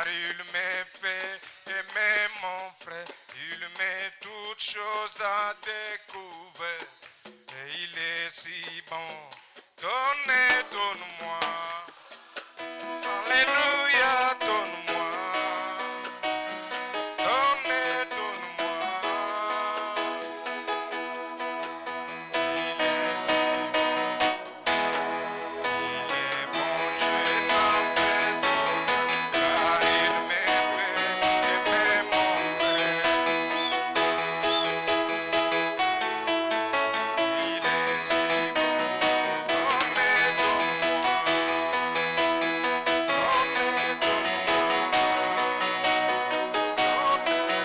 car il m'a fait aimer mon frère. Il met toutes choses à découvert. Et il est si bon. Donnez, donne-moi. Alléluia, donne-moi. Donnez, donne-moi. Il est si il est bon, je n'en fais d'autre, car il m'a fait aimer mon frère. Il est si bon. Donnez, donne-moi. Donnez, donne-moi. Donnez,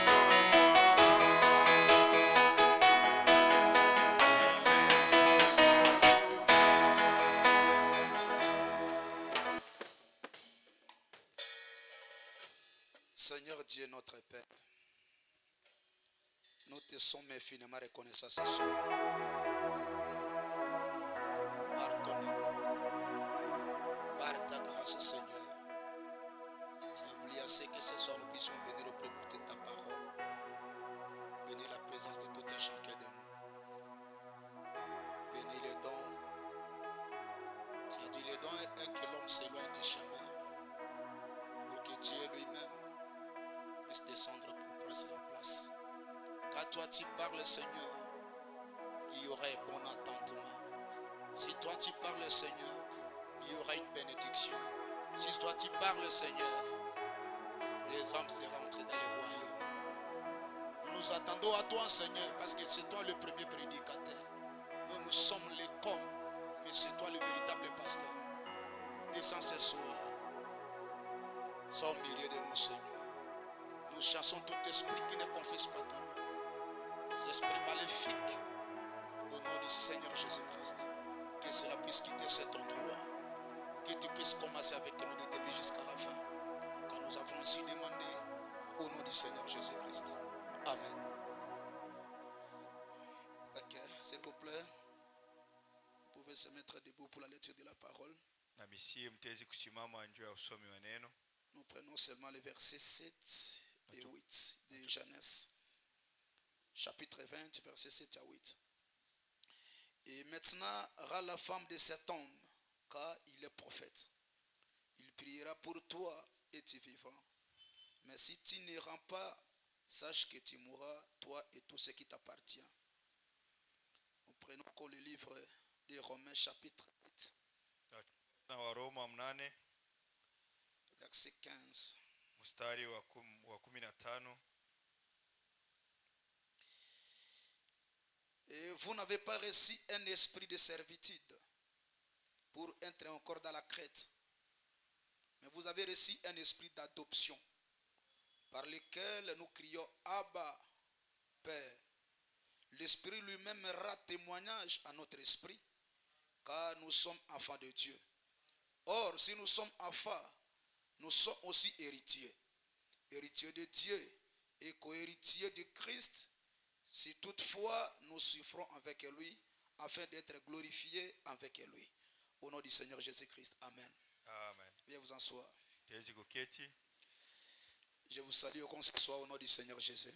Seigneur Dieu, notre Père, nous te sommes infiniment reconnaissants ce soir par ton amour, par ta grâce, Seigneur. Tu as voulu assez que ce soir nous puissions venir pour écouter ta parole. Bénis la présence de tout un chacun de nous. Bénis les dons. Tu as dit les dons est que l'homme s'éloigne du chemin pour que Dieu lui-même puisse descendre pour prendre la place. Quand toi tu parles, Seigneur, il y aura un bon entendement. Si toi tu parles, Seigneur, il y aura une bénédiction. Si toi tu parles, Seigneur, les hommes seront entrés dans le royaume. Nous nous attendons à toi, Seigneur, parce que c'est toi le premier prédicateur. Nous sommes les comme, mais c'est toi le véritable pasteur. Descends ce soir. Sois au milieu de nous, Seigneur. Nous chassons tout esprit qui ne confesse pas ton nom. Les esprits maléfiques, au nom du Seigneur Jésus-Christ. Que cela puisse quitter cet endroit. Que tu puisses commencer avec nous de début jusqu'à la fin. Car nous avons ainsi demandé au nom du Seigneur Jésus-Christ. Amen. Ok, s'il vous plaît, vous pouvez se mettre debout pour la lecture de la parole. Nous prenons seulement les versets 7 et 8 de Genèse, chapitre 20, versets 7 à 8. Et maintenant, rends la femme de cet homme, car il est prophète. Il priera pour toi et tu vivras. Mais si tu ne rends pas, sache que tu mourras, toi et tout ce qui t'appartient. Nous prenons encore le livre de Romains, chapitre 8, verset 15. Et vous n'avez pas reçu un esprit de servitude pour entrer encore dans la crête, mais vous avez reçu un esprit d'adoption par lequel nous crions Abba, Père. L'esprit lui-même rend témoignage à notre esprit, car nous sommes enfants de Dieu. Or, si nous sommes enfants, nous sommes aussi héritiers. Héritiers de Dieu et co-héritiers de Christ, si toutefois nous souffrons avec lui, afin d'être glorifiés avec lui. Au nom du Seigneur Jésus-Christ. Amen. Amen. Viens vous asseoir. Je vous salue ce soir au nom du Seigneur Jésus.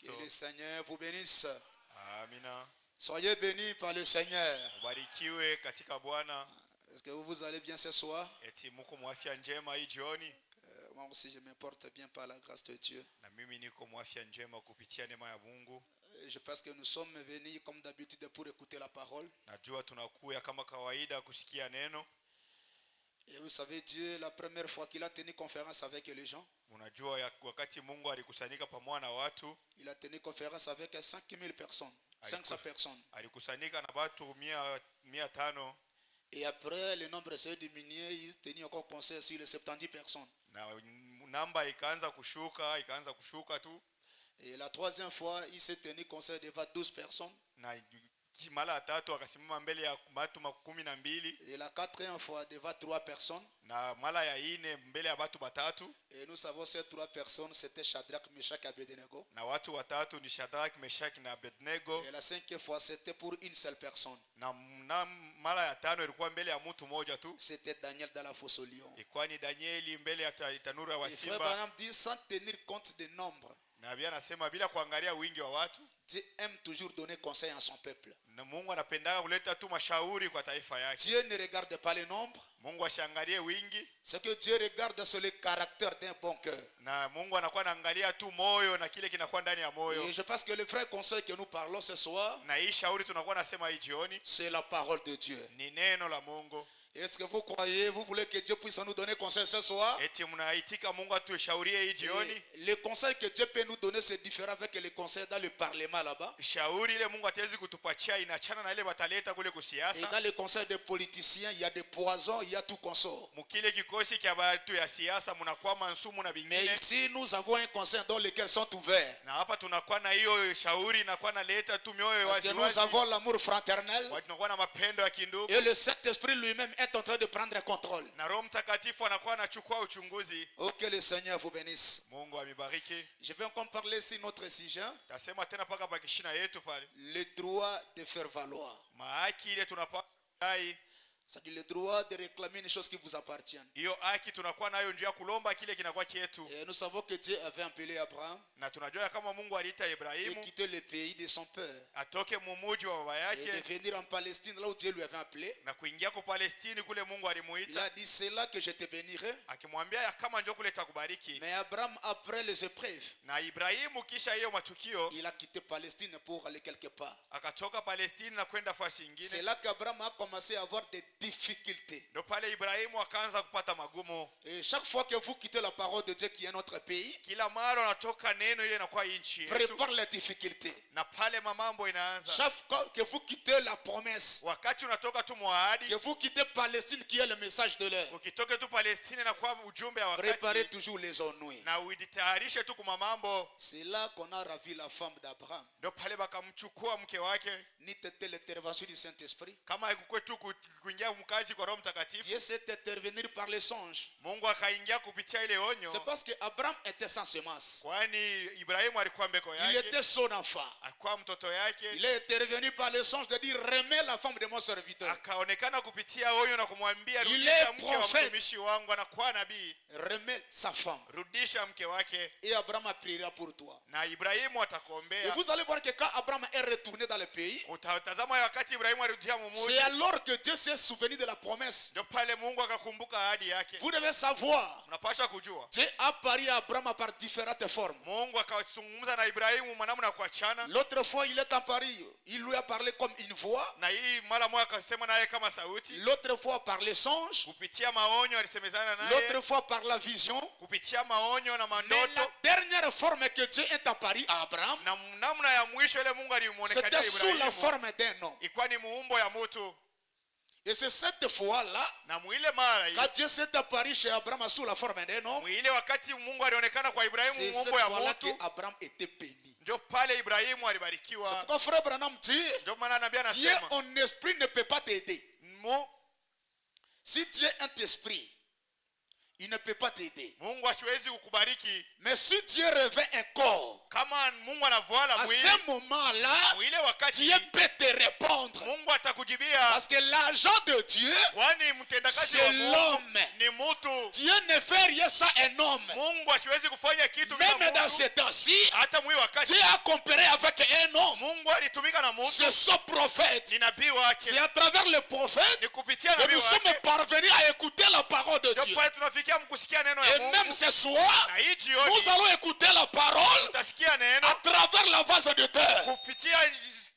Que le Seigneur vous bénisse. Amina. Soyez bénis par le Seigneur. Est-ce que vous allez bien ce soir? Moi aussi je me porte bien par la grâce de Dieu. Je pense que nous sommes venus comme d'habitude pour écouter la parole. Et vous savez, Dieu, la première fois qu'il a tenu conférence avec les gens, il a tenu conférence avec 5000 personnes, 500 personnes. Et après, le nombre s'est diminué, il tenait encore conseil sur les 70 personnes. Et la troisième fois, il s'est tenu conseil devant 12 personnes. mara ya tatu akasimama mbele ya watu 12. Et la quatrième fois devant 3 personnes. Na mara ya 4 mbele ya watu 3. Et nous savons ces 3 personnes c'était Shadrach, Meshach et Abednego. Na watu 3 ni Shadrach, Meshach na Abednego. Et la 5e fois c'était pour une seule personne. Na mara ya 5 ilikuwa mbele ya mtu mmoja tu. C'était Daniel dans la fosse au lion. Ilikuwa ni Danieli mbele ya tanuru ya Et Frère simba. Branham dit sans tenir compte des nombres. Na Biblia anasema bila kuangalia wingi wa watu. Dieu aime toujours donner conseil à son peuple. Na Mungu anapenda kuleta tu mashauri kwa taifa yake. Dieu ne regarde pas les nombres. Mungu ashangalie wingi. Ce que Dieu regarde c'est le caractère d'un bon cœur. Na Mungu anakuwa anaangalia tu moyo na kile kinakuwa ndani ya moyo. Et je pense que le vrai conseil que nous parlons ce soir, Na hii shauri tunakuwa nasema hii jioni c'est la parole de Dieu. ni neno la Mungu. Est-ce que vous croyez, vous voulez que Dieu puisse nous donner conseil ce soir? Eti mnaitika Mungu atushaurie hii jioni? Les conseils que Dieu peut nous donner c'est différent avec les conseils dans le parlement là-bas. Shauri ile Mungu atawezi kutupatia inachana na ile wataleta kule Et kusiasa. dans les conseils des politiciens, il y a des poisons, il y a tout consort. Mukile kikosi kia watu ya siasa mnakuwa mansumu na Mais bingine. ici, nous avons un conseil dans lequel sont ouverts. Na hapa tunakuwa na hiyo shauri inakuwa naleta tu mioyo Parce que wazi nous wazi. avons l'amour fraternel. Tunakuwa na mapendo ya kindugu. Et le Saint-Esprit lui-même est en train de prendre contrôle. Na Roho Mtakatifu anakuwa anachukua uchunguzi. Oh, que le Seigneur vous bénisse. Mungu amibariki. Je vais encore parler ici notre sujet. Tasema tena paka pakishina yetu pale. Le droit de faire valoir. Mahaki ile tunapata dai. C'est-à-dire le droit de réclamer une chose qui vous appartient. Hiyo haki tunakuwa nayo njia kulomba kile kinakuwa chetu. Et nous savons que Dieu avait appelé Abraham Na tunajua kama Mungu aliita et Ibrahimu quitter le pays de son père atoke mumuji wa baba et de yake venir en Palestine là où Dieu lui avait appelé. na kuingia kwa Palestini kule Mungu Il a alimuita, dit c'est là que je te bénirai. akimwambia ya kama njoo kule takubariki. Mais Abraham après les épreuves, Na Ibrahimu kisha hiyo matukio il a quitté Palestine pour aller quelque part. akatoka Palestini na kwenda fasi C'est nyingine. là qu'Abraham a commencé à avoir des difficultés. Ndio pale Ibrahimu akaanza kupata magumu. Et chaque fois que vous quittez la parole de Dieu qui est notre pays, Kila mara anatoka neno ile inakuwa nchi yetu, prépare les difficultés. na pale mamambo inaanza. Chaque fois que vous quittez la promesse, Wakati unatoka tu mwahadi, que vous quittez Palestine qui est le message de l'heure, ukitoke tu Palestini na kwa ujumbe wa préparez wakati, toujours les ennuis. na uitayarishe tu kwa mambo. C'est là qu'on a ravi la femme d'Abraham. Ndio pale bakamchukua mke wake. Ni tête l'intervention du Saint-Esprit. Kama haikuwa tu kuingia mkazi kwa Roho Mtakatifu, Dieu s'est intervenir par les songes. Mungu akaingia kupitia ile onyo. C'est parce que Abraham était sans semence. Kwani Ibrahimu alikuwa mbeko Il yake, était son enfant. alikuwa mtoto yake. Il est intervenu par les songes de dire remets la femme de mon serviteur. Akaonekana kupitia onyo na kumwambia Il rudisha est mke wa prophète. mtumishi wangu, anakuwa nabii. Remets sa femme. Rudisha mke wake Et Abraham priera pour toi. na Ibrahimu Et atakuombea. vous allez voir que quand Abraham est retourné dans le pays, Utatazama wakati Ibrahimu alirudia c'est mumuji, alors que Dieu s'est souvenu de la promesse. ndio pale Mungu akakumbuka ahadi yake. Vous devez savoir, Unapaswa kujua Dieu a parlé à Abraham par différentes formes. Mungu akazungumza na Ibrahimu namna ya kuachana, L'autre fois, il est en Paris, il lui a parlé comme une voix. na hii mara moja akasema naye kama sauti. L'autre fois, par les songes. Kupitia maonyo alisemezana naye, L'autre fois, par la vision. kupitia maonyo na Mais mandoto. la dernière forme que Dieu est apparu à Abraham, Na namna ya mwisho ile Mungu alimuonekania c'était sous la Ibrahimu forme d'un homme. ilikuwa ni muumbo ya mtu. Et c'est cette fois-là, Na mwile mara hii, quand Dieu s'est apparu chez Abraham sous la forme d'un homme, mwile wakati Mungu alionekana kwa Ibrahimu c'est cette muumbo ya fois-là que mtu, Abraham était béni. ndio pale Ibrahimu C'est alibarikiwa. pourquoi frère Branham dit, Ndio maana nabii Dieu anasema en esprit ne peut pas t'aider. Si Dieu est un esprit, il ne peut pas t'aider. Mungu hasiwezi kukubariki. Mais si Dieu revêt un corps, Kama Mungu anavuala à mwili, ce moment-là, mwile wakati Dieu peut te répondre. Mungu atakujibia. Parce que l'agent de Dieu, Kwani mtendakazi c'est wa Mungu l'homme. ni mtu. Dieu ne fait rien sans un homme. Mungu hasiwezi kufanya kitu bila Même dans Mungu. ce temps-ci, Hata mwili wakati Dieu a comparé avec un homme. Mungu alitumika na mtu, C'est son prophète. ni nabii wake. C'est à travers le prophète Ni kupitia que nabii nous sommes wake parvenus à écouter la parole de ndio Dieu. pale tunafikia mkusikia neno Et ya même Mungu. ce soir, Na hii nous jioni allons écouter la parole tutasikia neno à travers la vase de terre. kupitia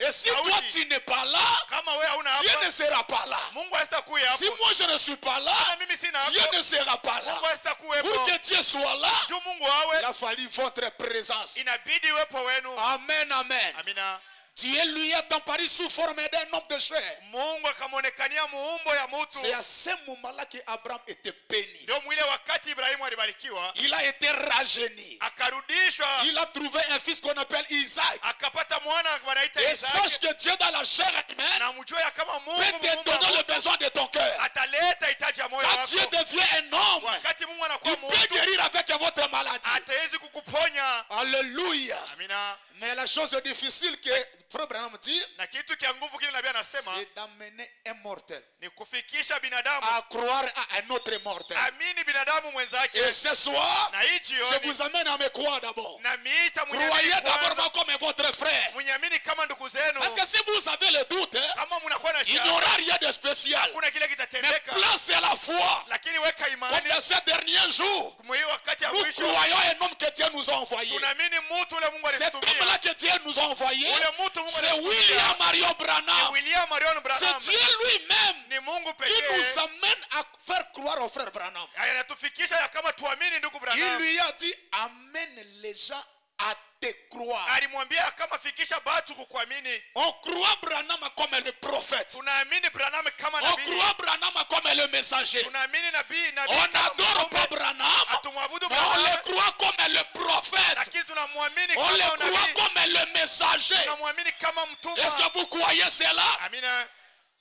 Et si toi sauti. tu n'es pas là, Kama wewe hauna Dieu hapa, ne sera pas là. Mungu hasitakuwa Si hapo. moi je ne suis pas là, Kama mimi sina Dieu hapo, ne sera pas Mungu là. hasitakuwa Pour hapo. que Dieu soit là, Juu Mungu awe, il a fallu votre présence. inabidi uwepo wenu. Amen, amen. Amina. Dieu lui est apparu sous forme d'un homme de chair. Mungu akamonekania muumbo ya mutu. C'est à ce moment-là qu'Abraham était béni. Ndio mwile wakati Ibrahimu alibarikiwa. Il a été rajeuni. Akarudishwa. Il a trouvé un fils qu'on appelle Isaac. Akapata mwana wanaita Et Isaac. sache que Dieu dans la chair humaine Na mjue ya kama Mungu peut te donner le besoin de ton cœur. ataleta hitaji ya moyo Quand wako. Dieu devient un homme, Wakati Mungu il anakuwa peut mtu, guérir avec votre maladie. atawezi kukuponya. Alléluia. Amina. Mais la chose difficile que Frère Branham dit, Na kitu kia nguvu kile nabii anasema c'est d'amener un mortel ni kufikisha binadamu à croire à un autre mortel. amini binadamu mwenzake. Et ce soir, Na hii je jioni vous amène à me croire d'abord. na miita Croyez d'abord mwenyamini moi comme votre frère. mwenyamini kama ndugu zenu. Parce que si vous avez le doute, Kama mnakuwa na il n'y shaka aura rien de spécial. kuna kile Mais kitatendeka, placez la foi. lakini weka Comme imani. dans ces derniers jours, Kumwe wakati ya nous mwisho croyons un homme que Dieu nous a envoyé. tunaamini mtu ule Mungu Cet alitumia. homme-là que Dieu nous a envoyé, Ule mtu Mungu c'est alitumia William Marion Branham. William Marion C'est Branham. Dieu lui-même Ni Mungu qui nous pekee amène à faire croire au frère Branham. anatufikisha ya kama tuamini ndugu Il Branham. lui a dit, amène les gens à te croire. Alimwambia kama fikisha batu kukuamini. On croit Branham comme le prophète. Tunaamini Branham kama On nabii. croit Branham comme le messager. Tunaamini nabii On kama n'adore pas mtume. Branham, Hatumwabudu mais on Branham, le croit comme le prophète. lakini tunamwamini On le kama croit nabii. comme le messager. Tunamwamini kama mtume. Est-ce que vous croyez cela? Amina.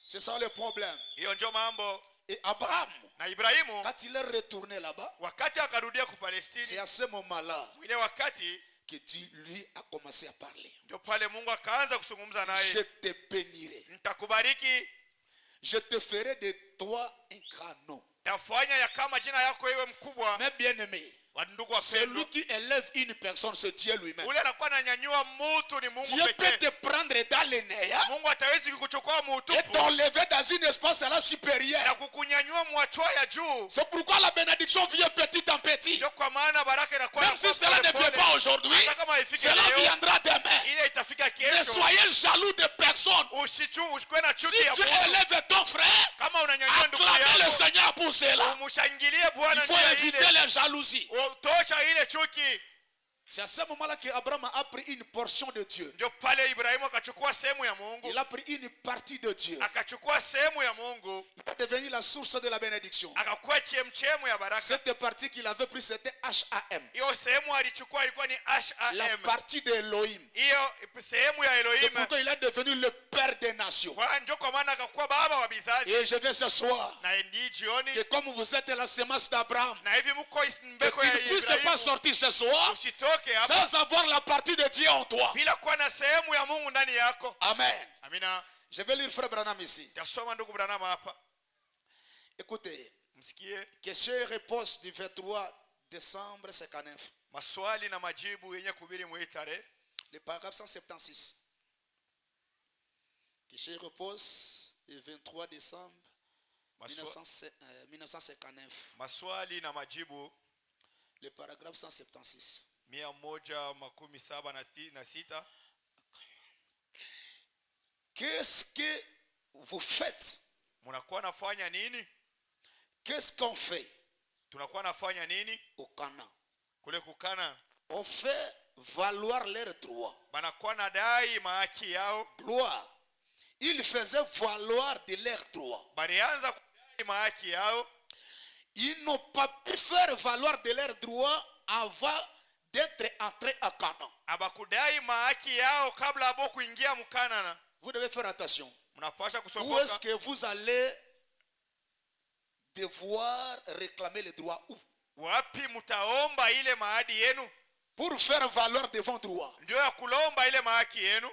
C'est ça le problème. Hiyo ndio mambo. Et Abraham, Na Ibrahimu quand il est retourné là-bas, wakati akarudia ku c'est Palestine, à ce moment-là ile wakati que Dieu lui a commencé à parler. ndio pale Mungu akaanza kuzungumza Je naye. te bénirai. Nitakubariki, Je te ferai de toi un grand nom. tafanya ya kama jina yako iwe mkubwa. Mais bien aimé, Ndugu celui wapendwa, qui élève une personne, c'est Dieu lui-même. ule anakuwa ananyanyua mtu ni Mungu Dieu peut pekee. te prendre dans les néants Mungu atawezi kukuchukua et muutupu t'enlever dans une espace là na supérieure. kukunyanyua mwachwa ya juu. C'est pourquoi la bénédiction vient petit en petit. Ndio kwa maana baraka inakuwa Même si cela ne vient pas aujourd'hui, hata kama haifiki cela leo, viendra demain. ile itafika Ne kesho. soyez jaloux de personne. Usikuwe na Si chuki ya tu Mungu. élèves ton frère, Kama unanyanyua ndugu acclamez le yako, Seigneur pour cela. umshangilie Il Bwana faut njia éviter ile. les jalousies. Tosha ile chuki. C'est à ce moment-là qu'Abraham a pris une portion de Dieu. Ndio pale Ibrahimu akachukua sehemu ya Mungu, Il a pris une partie de Dieu. akachukua sehemu ya Mungu, Il est devenu la source de la bénédiction. akakuwa chemchemu ya baraka. Cette partie qu'il avait prise, c'était H-A-M. Hiyo sehemu alichukua ilikuwa ni La H-A-M. partie de Elohim. Hiyo sehemu ya C'est Elohim. pourquoi il est devenu le père des nations. Ndio kwa maana akakuwa baba wa vizazi. Et je vais ce soir, Na ndi jioni, que comme vous êtes la semence d'Abraham, na hivi mko que mbeko tu ya ne puisses pas Ibrahimu, sortir ce soir usitoke hapa sans avoir la partie de Dieu en toi. bila kuwa na sehemu ya Mungu ndani yako. Amen. Amina. Je vais lire Frère Branham ici. Tasoma ndugu Branham hapa. Écoutez, Msikie question et réponse du 23 décembre 59. maswali na majibu yenye kuhubiri muitare. Le paragraphe 176. Question et réponse du 23 décembre 1959. Maswali na majibu Le paragraphe 176. 176. Qu'est-ce que vous faites? Munakuwa nafanya nini? Qu'est-ce qu'on fait Tunakuwa nafanya nini au Canaan? kule kukana? On fait valoir leurs droits. Banakuwa na dai mahaki yao. Gloire. Ils faisaient valoir de leurs droits. Balianza kudai mahaki yao. Ils n'ont pas pu faire valoir de leurs droits avant d'être entrés à Canaan. Abakudai mahaki yao kabla abo kuingia mkanana. Vous devez faire attention. Mnapasha Où kusokoka. est-ce que vous allez devoir réclamer les droits? Où? Wapi mutaomba ile mahadi yenu? Pour faire valoir de vos droits. Ndio ya kulomba ile mahaki yenu.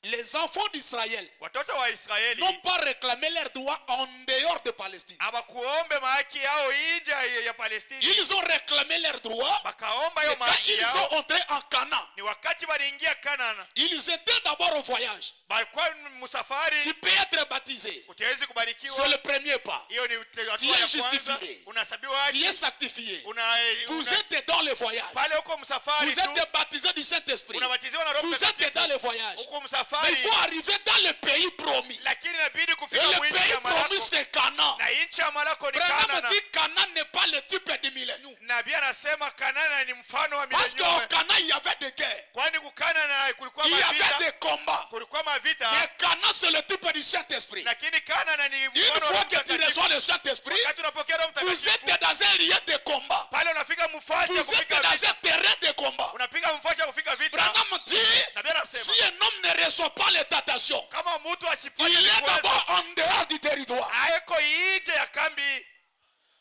Les enfants d'Israël Watoto wa Israeli n'ont pas réclamé leurs droits en dehors de Palestine. abakuombe mahaki yao nje ya Palestine. Ils ont réclamé leurs droits. Bakaomba C'est hiyo quand mahaki ils yao sont entrés en Canaan. ni wakati waliingia Kanana. Ils étaient d'abord au voyage. Balikuwa musafari. Tu peux être baptisé. Utawezi C'est kubarikiwa. le premier pas. Hiyo ni Tu hatua es ya kwanza. justifié. Unasabiwa Tu es sanctifié. Vous una êtes dans le voyage. pale huko msafari Vous tu. êtes baptisé du Saint-Esprit. Unabatiziwa na Roho Vous êtes Mtakatifu. dans le voyage. Huko msafari. Mais il faut arriver dans le pays promis. lakini inabidi Et kufika le mwinchi pays ya promis Malako. c'est Canaan. Na nchi ya Malako ni Branham Kanana. dit Canaan n'est pas le type du millénium. Nabii anasema Kanana ni mfano wa Parce qu'au milenium. Canaan il y avait des guerres. Kwani kukanana kulikuwa Il y avait mavita. des combats. Kulikuwa mavita. Mais Canaan c'est le type du Saint-Esprit. Lakini Kanana ni Une mfano wa fois que tu Mtakatifu. reçois le Saint-Esprit, Wakati unapokea Roho vous Mtakatifu, êtes dans un lieu de combat. pale unafika mfasi ya Vous êtes kufika dans vita. un terrain de combat. Unapiga mfasi ya kufika vita. Branham dit, Nabii anasema si un homme ne reçoit pas les tentations, kama mtu asipate il est vikwazo, d'abord en dehors du territoire. haiko nje ya kambi.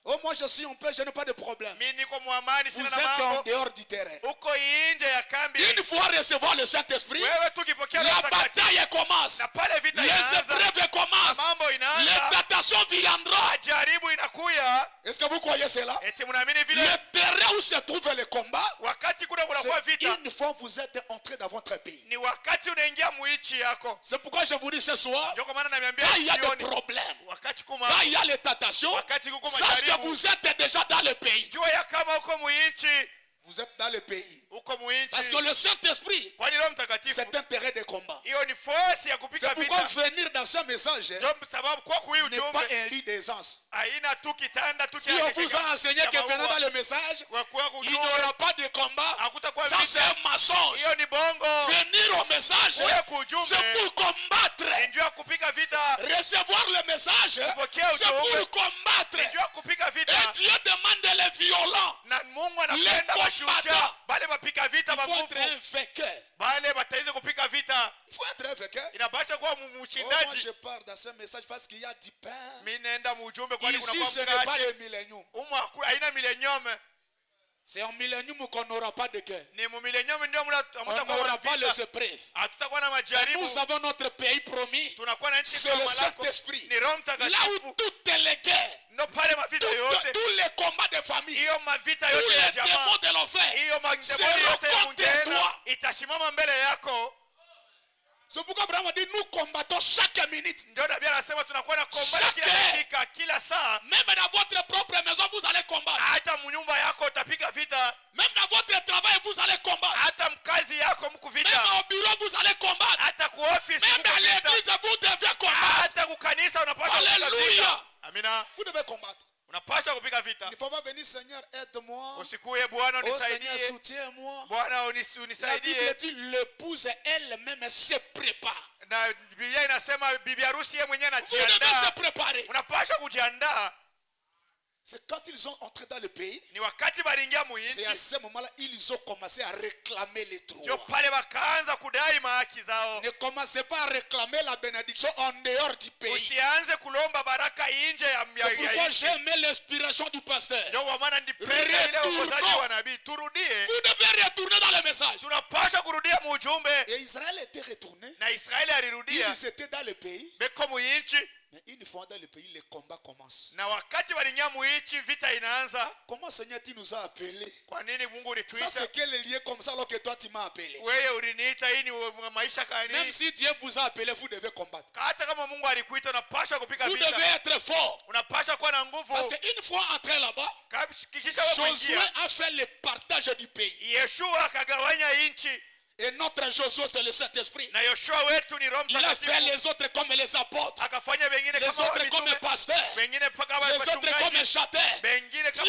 Oh, moi je suis en paix, je n'ai pas de problème. Mimi niko muamani, Vous sina na êtes en mambo. dehors du terrain. Uko nje ya kambi. Une fois recevoir le Saint-Esprit, Wewe tu ukipokea Roho la Mtakatifu, bataille commence. na pale vita Les inaanza, épreuves commencent. na mambo Les inaanza, tentations viendront. majaribu inakuya. Est-ce que vous croyez cela? Eti mnaamini vile? Le terrain où se trouve le combat, Wakati kuna kunakuwa c'est vita, une fois vous êtes entré dans votre pays. ni wakati unaingia muichi yako. C'est pourquoi je vous dis ce soir, Ndio kwa maana namiambia quand il y a des jioni, problèmes, wakati kuma quand il y a les tentations, wakati kuko sache que majaribu, vous êtes déjà dans le pays. jua ya kama uko muichi, Vous êtes dans le pays. uko Parce que muichi. le Saint-Esprit, Kwani Roho Mtakatifu c'est un terrain de combat. hiyo ni force ya kupika C'est pourquoi vita. venir dans ce message Ndio sababu kwa kuhii n'est pas ujumbe un lit d'aisance. haina tu kitanda tu Si on vous a enseigné que venant dans le message, il n'y aura pas de combat, hakutakuwa ça c'est vita. un mensonge. Hiyo ni bongo. Venir au message, Ule kujumbe c'est pour combattre. ndio kupika vita. Recevoir le message, c'est pour combattre. Ndio kupika Et vita. Dieu demande les violents. Na Mungu Les anapenda combattants. mashujaa. Bale mapika vita Il faut être magufu. un vainqueur. Bale bataweza kupika vita. Il faut être un vainqueur. Inabasha kuwa Oh, moi je mshindaji. pars dans ce message parce qu'il y a du pain. Mimi naenda mujumbe kwani Ici, kuna ce kwa n'est pas mkate. le millénium. Umu haina millennium. C'est en millénium qu'on n'aura pas de guerre. Ni mu millennium ndio On n'aura pas les épreuves. hatutakuwa na Et majaribu. nous avons notre pays promis. Tunakuwa na nchi C'est kama le Malako. Saint-Esprit. Ni Roho Là où Mtakatifu. toutes les guerres, Ndio pale mavita yote. tous les combats de famille, Hiyo mavita tous yote ya les démons jamaa. de l'enfer, Hiyo mademoni seront yote ya contre mungena toi. itasimama mbele yako. C'est pourquoi Abraham a dit nous combattons chaque minute. Ndio nabii anasema tunakuwa na kombana kila Chaque- dakika, kila saa. Même dans votre propre maison, vous allez combattre. Hata mnyumba yako utapiga vita. Même dans votre travail, vous allez combattre. Hata mkazi yako mku Même vita. au bureau, vous allez combattre. Hata ku office Même mku à vita. l'église, vous devez combattre. Hata kukanisa unapaswa kupiga Alléluia. vita. Amina. Vous devez combattre. Unapaswa kupiga vita. Il ne faut pas venir, Seigneur, aide-moi. Usikuye Bwana Oh Seigneur, unisaidie. soutiens-moi. Bwana La Bible unisaidie. dit l'épouse elle-même se prépare. Na Biblia inasema bibi harusi yeye mwenyewe Vous devez se anajiandaa. préparer. Unapaswa kujiandaa. C'est quand ils sont entrés dans le pays, Ni wakati balingia c'est à muinchi. ce moment-là ils ont commencé à réclamer les Ndio droits. pale wakaanza kudai mahaki zao. Ne commencez pas à réclamer la bénédiction en dehors du pays. Usianze kulomba baraka nje ya C'est pourquoi nchi. j'ai aimé l'inspiration du pasteur. Ndio kwa maana nipende ile Retournons. uongozaji wa nabii. Turudie. Vous devez retourner dans le message. Tunapaswa kurudia mujumbe. Et Israël était retourné. Na Israeli alirudia. Ils étaient dans le pays. Beko muinchi. Mais une fois dans le pays, les combats commencent. Na wakati walingia muinchi vita inaanza. Comment Seigneur tu nous as appelés? Kwa nini Mungu Ça ulituita? c'est quel lien comme ça alors que toi tu m'as appelé? Wewe uliniita hii ni maisha Même kani? si Dieu vous a appelé, vous devez combattre. Hata kama Mungu alikuita unapaswa kupiga Vous vita. devez être fort. Unapaswa kuwa na nguvu. Parce qu'une fois entré là-bas, Kisha wewe Josué kuingia. a fait le partage du pays. Yeshua akagawanya nchi. Et notre Josué, c'est le Saint-Esprit. Na Yoshua wetu ni Roho Il a fait Mtakatifu. les autres comme les apôtres, Akafanya wengine les kama autres comme les mitume. pasteurs, Wengine mpaka les autres comme les wachungaji. chanteurs. Wengine kama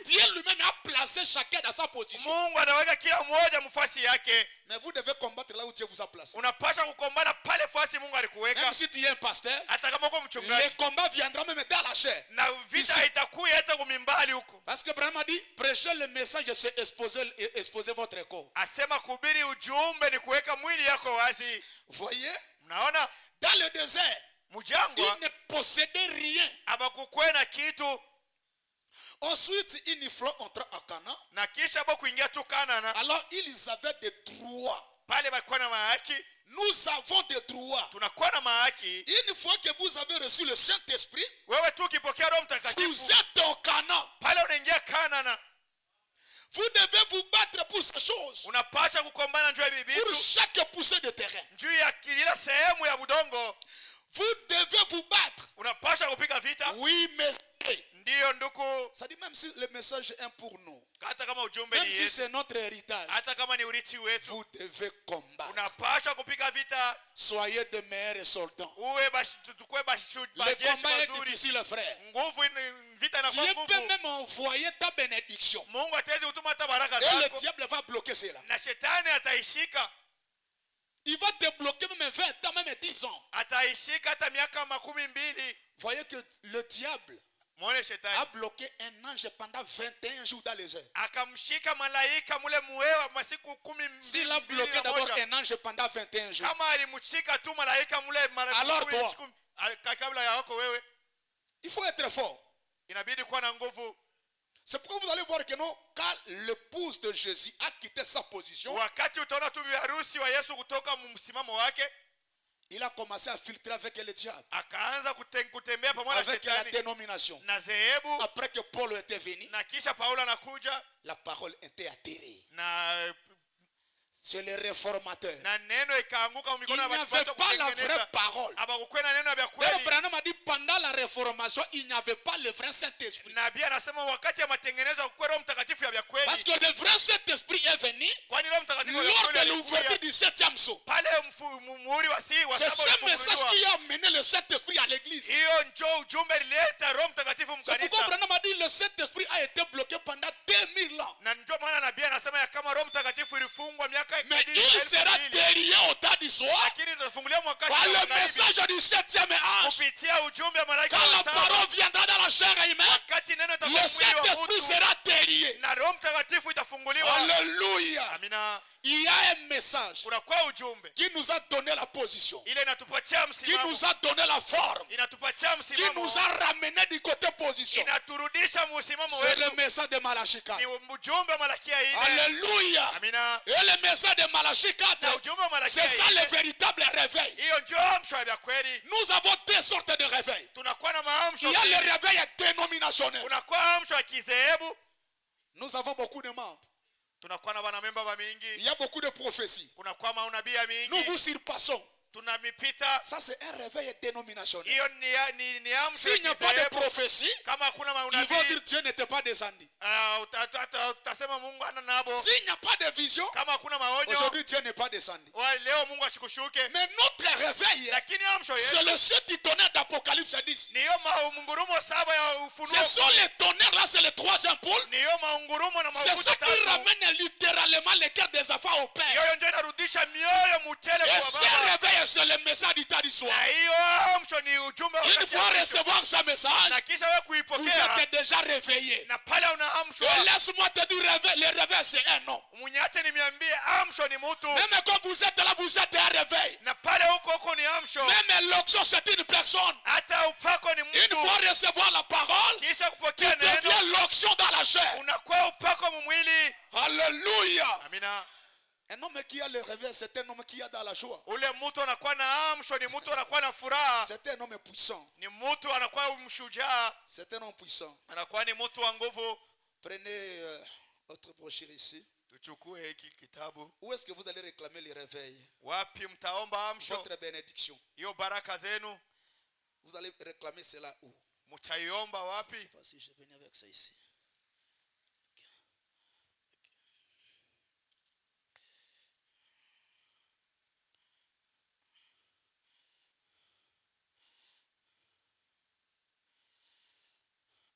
Dieu lui-même a placé chacun dans sa position. Mungu anaweka kila mmoja mfasi yake. Mais vous devez combattre là où Dieu vous a placé. Unapaswa kukombana pale fasi Mungu alikuweka. Même si tu es un pasteur, Hata kama uko les mchungaji. combats viendront même dans la chair. Na vita itakuya hata kumimbali huko. Parce que Abraham a dit, prêchez le message, c'est exposer votre corps. Asema kuhubiri ujumbe ni kuweka mwili yako wazi. Voyez, Mnaona? dans le désert, Mjangwa ils ne possédaient rien. abakukuwe na kitu. Ensuite, une fois entrant à Canaan, Na kisha hapo kuingia tu Kanana. alors ils avaient des droits. Pale balikuwa na mahaki. Nous avons des droits. Tunakuwa na mahaki. Une fois que vous avez reçu le Saint-Esprit, Wewe tu ukipokea Roho vous Mtakatifu. êtes au Canaan. Pale unaingia Kanana. Vous devez vous battre pour ces choses. Unapasha kukombana juu ya Pour bibitu. chaque poussée de terrain. Juu ya kila sehemu ya budongo. Vous devez vous battre. Unapasha kupiga vita. Oui, mais Ndiyo ndugu. Ça dit même si le message est pour nous, Hata kama ujumbe même ni si yetu, c'est notre héritage, hata kama ni urithi wetu, vous devez combattre. unapaswa kupiga vita. Soyez de meilleurs soldats. Tukue Le bajeshi combat est mazuri. difficile, frère. Nguvu vita na Dieu nguvu. peut même envoyer ta bénédiction. Mungu ataweza kutuma hata baraka Et le zako. diable va bloquer cela. Na shetani ataishika. Il va te bloquer même 20 ans, même 10 ans. Ataishika hata miaka 12. Voyez que le diable Muone shetani a bloqué un ange pendant 21 jours dans les airs. akamshika malaika mule muwewa masiku 12. S'il a bloqué d'abord un ange pendant 21 jours, kama alimshika tu malaika mule alors toi, kabla ya wako wewe, il faut être fort. inabidi kuwa na nguvu. C'est pourquoi vous allez voir que non, quand l'épouse de Jésus a quitté sa position, Wakati utaona tu harusi wa Yesu kutoka msimamo wake, il a commencé à filtrer avec le diable, akaanza kutembea pamoja na avec la shetani dénomination. na zehebu. Après que Paul était venu, Na kisha Paulo anakuja la parole était atterrée. na C'est le réformateur. na neno ikaanguka Il mikono ya n'y watu avait pas la vraie kutengeneza. parole. Abakukwena neno ya D'ailleurs, kweli. Branham a dit pendant la réformation, il n'y avait pas le vrai Saint-Esprit. Nabii anasema wakati ya matengenezo kwa Roho Mtakatifu ya kweli. Parce que le vrai Saint-Esprit est venu Kwani Roho Mtakatifu ya lors kweli de l'ouverture alikuja du 7e sceau. pale muhuri wa C'est saba ce message ulifunguliwa. qui a amené le Saint-Esprit à l'église. Hiyo njoo ujumbe lileta Roho Mtakatifu C'est pourquoi mkanisa. Branham a dit le Saint-Esprit a été bloqué pendant 2000 ans. Na njoo maana nabii anasema ya kama Roho Mtakatifu ilifungwa miaka Mais il sera délié au temps du soir lakini itafunguliwa mwakati par wa le magharibi message du 7e ange. kupitia ujumbe wa malaika Quand la wa saba. parole viendra dans la chair humaine, Wakati neno le itafunguliwa Saint-Esprit mtu sera délié. na Roho Mtakatifu itafunguliwa. Alléluia. Amina. Il y a un message Kuna kwa ujumbe qui nous a donné la position, ile inatupatia qui msimamo, nous a donné la forme, inatupatia qui msimamo, nous a ramené du côté position. inaturudisha msimamo C'est le wetu. message de Malachie 4. Ni ujumbe wa Malakia 4. Alléluia. Amina. Et le message de Malachie Na 4, ujumbe wa Malakia c'est ça le 4. véritable réveil. Hiyo ndio amsho ya kweli. Nous avons deux sortes de réveils. Tunakuwa na maamsho. Il y a le réveil dénominationnel. Kunakuwa amsho ya kizehebu. Nous avons beaucoup de membres. Tunakuwa na wanamemba wa Il mingi. y a beaucoup de prophéties. Kunakuwa maunabii ya Nous mingi. vous surpassons. Tunamipita. Ça, c'est un réveil dénominationnel. Hiyo ni amsho S'il n'y ya a pas de kizehebu. prophétie, Kama hakuna ils vont maunabii, dire Dieu n'était pas descendu. utasema Mungu hana nabo. S'il n'y a pas de vision, Kama hakuna maonyo, aujourd'hui Dieu n'est pas descendu. leo Mungu asikushuke. Mais notre réveil, Lakini amsho c'est yetu le seul du tonnerre d'Apocalypse 10. ni hiyo maungurumo 7 ya Ce Ufunuo. sont les tonnerres, là, c'est le troisième pôle. Ni hiyo maungurumo na C'est ça mafuta qui 3. ramène littéralement les cœurs des enfants au Père. Hiyo ndio inarudisha mioyo mutele Et kwa ce baba. réveil, c'est le message du temps du soir. Na hiyo amsho ni ujumbe wa Une wakati fois ya mwisho. recevoir ce message, Na kisha wewe vous kuipokea êtes déjà réveillé. na pale unaamshwa. Et laisse-moi te dire, le réveil, c'est un homme. Mnyate niambie amsho ni mtu. Même quand vous êtes là, vous êtes un réveil. Na pale huko ni amsho. Même l'onction, c'est une personne. Hata upako ni Une mtu. fois recevoir la parole, Kisha tu kupokea neno deviens l'onction dans la chair. unakuwa upako mwili. Alléluia. Amina. Un homme qui a le réveil, c'est un homme qui a dans la joie. Ule mtu anakuwa na amsho, ni mtu anakuwa na furaha. C'est un homme puissant. Ni mtu anakuwa mshujaa. C'est un homme puissant. Anakuwa ni mtu wa nguvu. Prenez votre brochure ici. Tuchukue hiki kitabu. Où est-ce que vous allez réclamer le réveil? Wapi mtaomba amsho? Votre bénédiction. Hiyo baraka zenu Vous allez réclamer cela où? mtaiomba Je ne wapi? sais pas si je viens avec ça ici.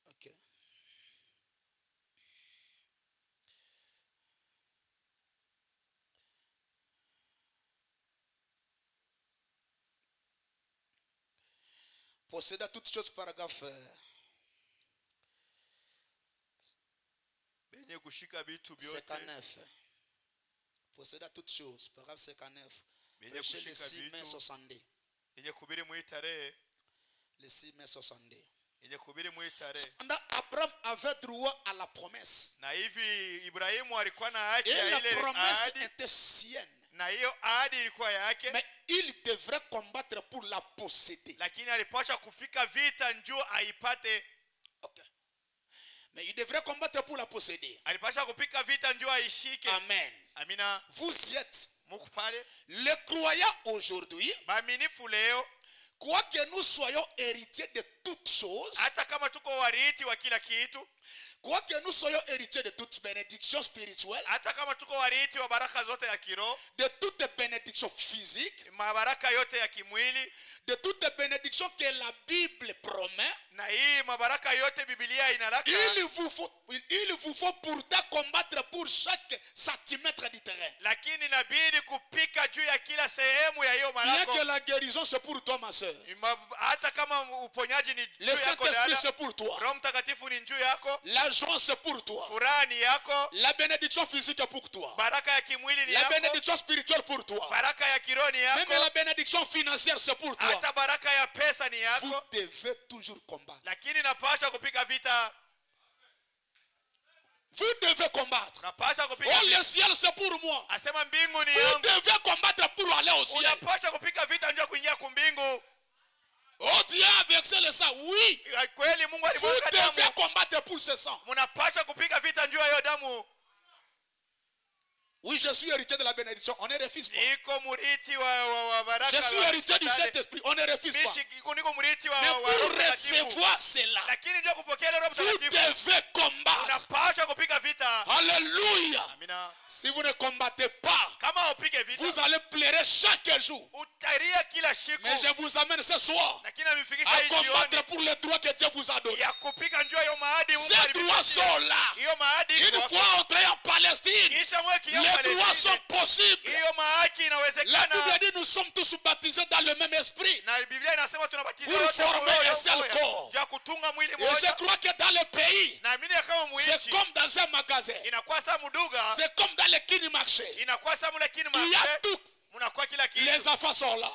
Ok. Posséder à toutes choses, paragraphe Benye kushika vitu vyote. 59. Posséder à toutes choses, paragraphe 59. Benye Prêchez le kushika 6 mai vitu. 62. Yenye kubiri muitare. Le 6 mai 62. Yenye kubiri muitare. Cependant, Abraham avait droit à la promesse. Na hivi Ibrahimu alikuwa na haki Et ya la ile promesse ahadi. était sienne. Na hiyo ahadi ilikuwa yake. Mais il devrait combattre pour la posséder. Lakini alipaswa kufika vita njoo aipate. Ok. Mais il devrait combattre pour la posséder. Alipaswa kupika vita njoo aishike. Amen. Amina. Vous y êtes. Muko pale. Les croyants aujourd'hui Baaminifu leo quoique nous soyons héritiers de toutes choses, hata kama tuko warithi wa kila kitu, quoique nous soyons héritiers de toutes bénédictions spirituelles, hata kama tuko warithi wa baraka zote ya kiroho, de toutes bénédictions physiques, mabaraka yote ya kimwili, de toutes bénédictions que la Bible promet, na hii mabaraka yote Biblia inalaka, il vous faut pourtant combattre pour chaque centimètre du terrain. lakini inabidi kupika juu ya kila sehemu ya hiyo Bien malako. que la guérison c'est pour toi ma soeur, Hata kama uponyaji ni le juu yako Saint-Esprit dada, c'est pour toi, Roho Mtakatifu ni juu yako, la joie c'est pour toi, furaha ni yako, la bénédiction physique est pour toi, baraka ya kimwili ni la yako, bénédiction spirituelle pour toi, baraka ya kiroho ni même yako, la bénédiction financière c'est pour toi. hata baraka ya pesa ni Vous yako, devez toujours combattre. lakini napasha kupika vita. Vous devez combattre. Napasha kupika Oh, le vita. ciel c'est pour moi. Asema mbingu ni Vous yangu. devez combattre pour aller au ciel. Unapasha kupika vita ndio kuingia kumbingu. Oh, Dieu a versé le sang. Oui. Kweli Mungu Vous alimwaga devez damu. combattre pour ce sang. Mnapasha kupika vita ndio hiyo damu. Oui, je suis héritier de la bénédiction. On ne refuse pas. Iko murithi wa baraka. Je suis héritier du Saint-Esprit. On ne refuse pas. Niko murithi wa Mais Roho pour Mtakatifu. recevoir cela, Lakini ndio kupokea Roho vous Mtakatifu. devez combattre. Unapasha kupika vita. Alléluia. Amina. Si vous ne combattez pas, Kama upige vita, vous allez pleurer chaque jour. utalia kila siku. Mais je vous amène ce soir Lakini amefikisha à hii jioni combattre pour les droits que Dieu vous a donnés. ya kupika njoo hiyo maadi Mungu Ces droits sont là. hiyo maadi Une iko fois entré en Palestine, kisha mweki hiyo les droits Palestina. sont possibles. Hiyo mahaki La inawezekana. Bible dit nous sommes tous baptisés dans le même esprit. Na Biblia inasema tunabatizwa Pour wote kwa former roho un seul moja. corps. Ya kutunga mwili Et je mmoja. crois que dans le pays, Naamini kama c'est muichi comme dans un magasin. inakuwa saa muduga, C'est comme dans les kini marchés. inakuwa saa mule kini Il y a marché. tout. Mnakuwa kila kitu. Les enfants sont là.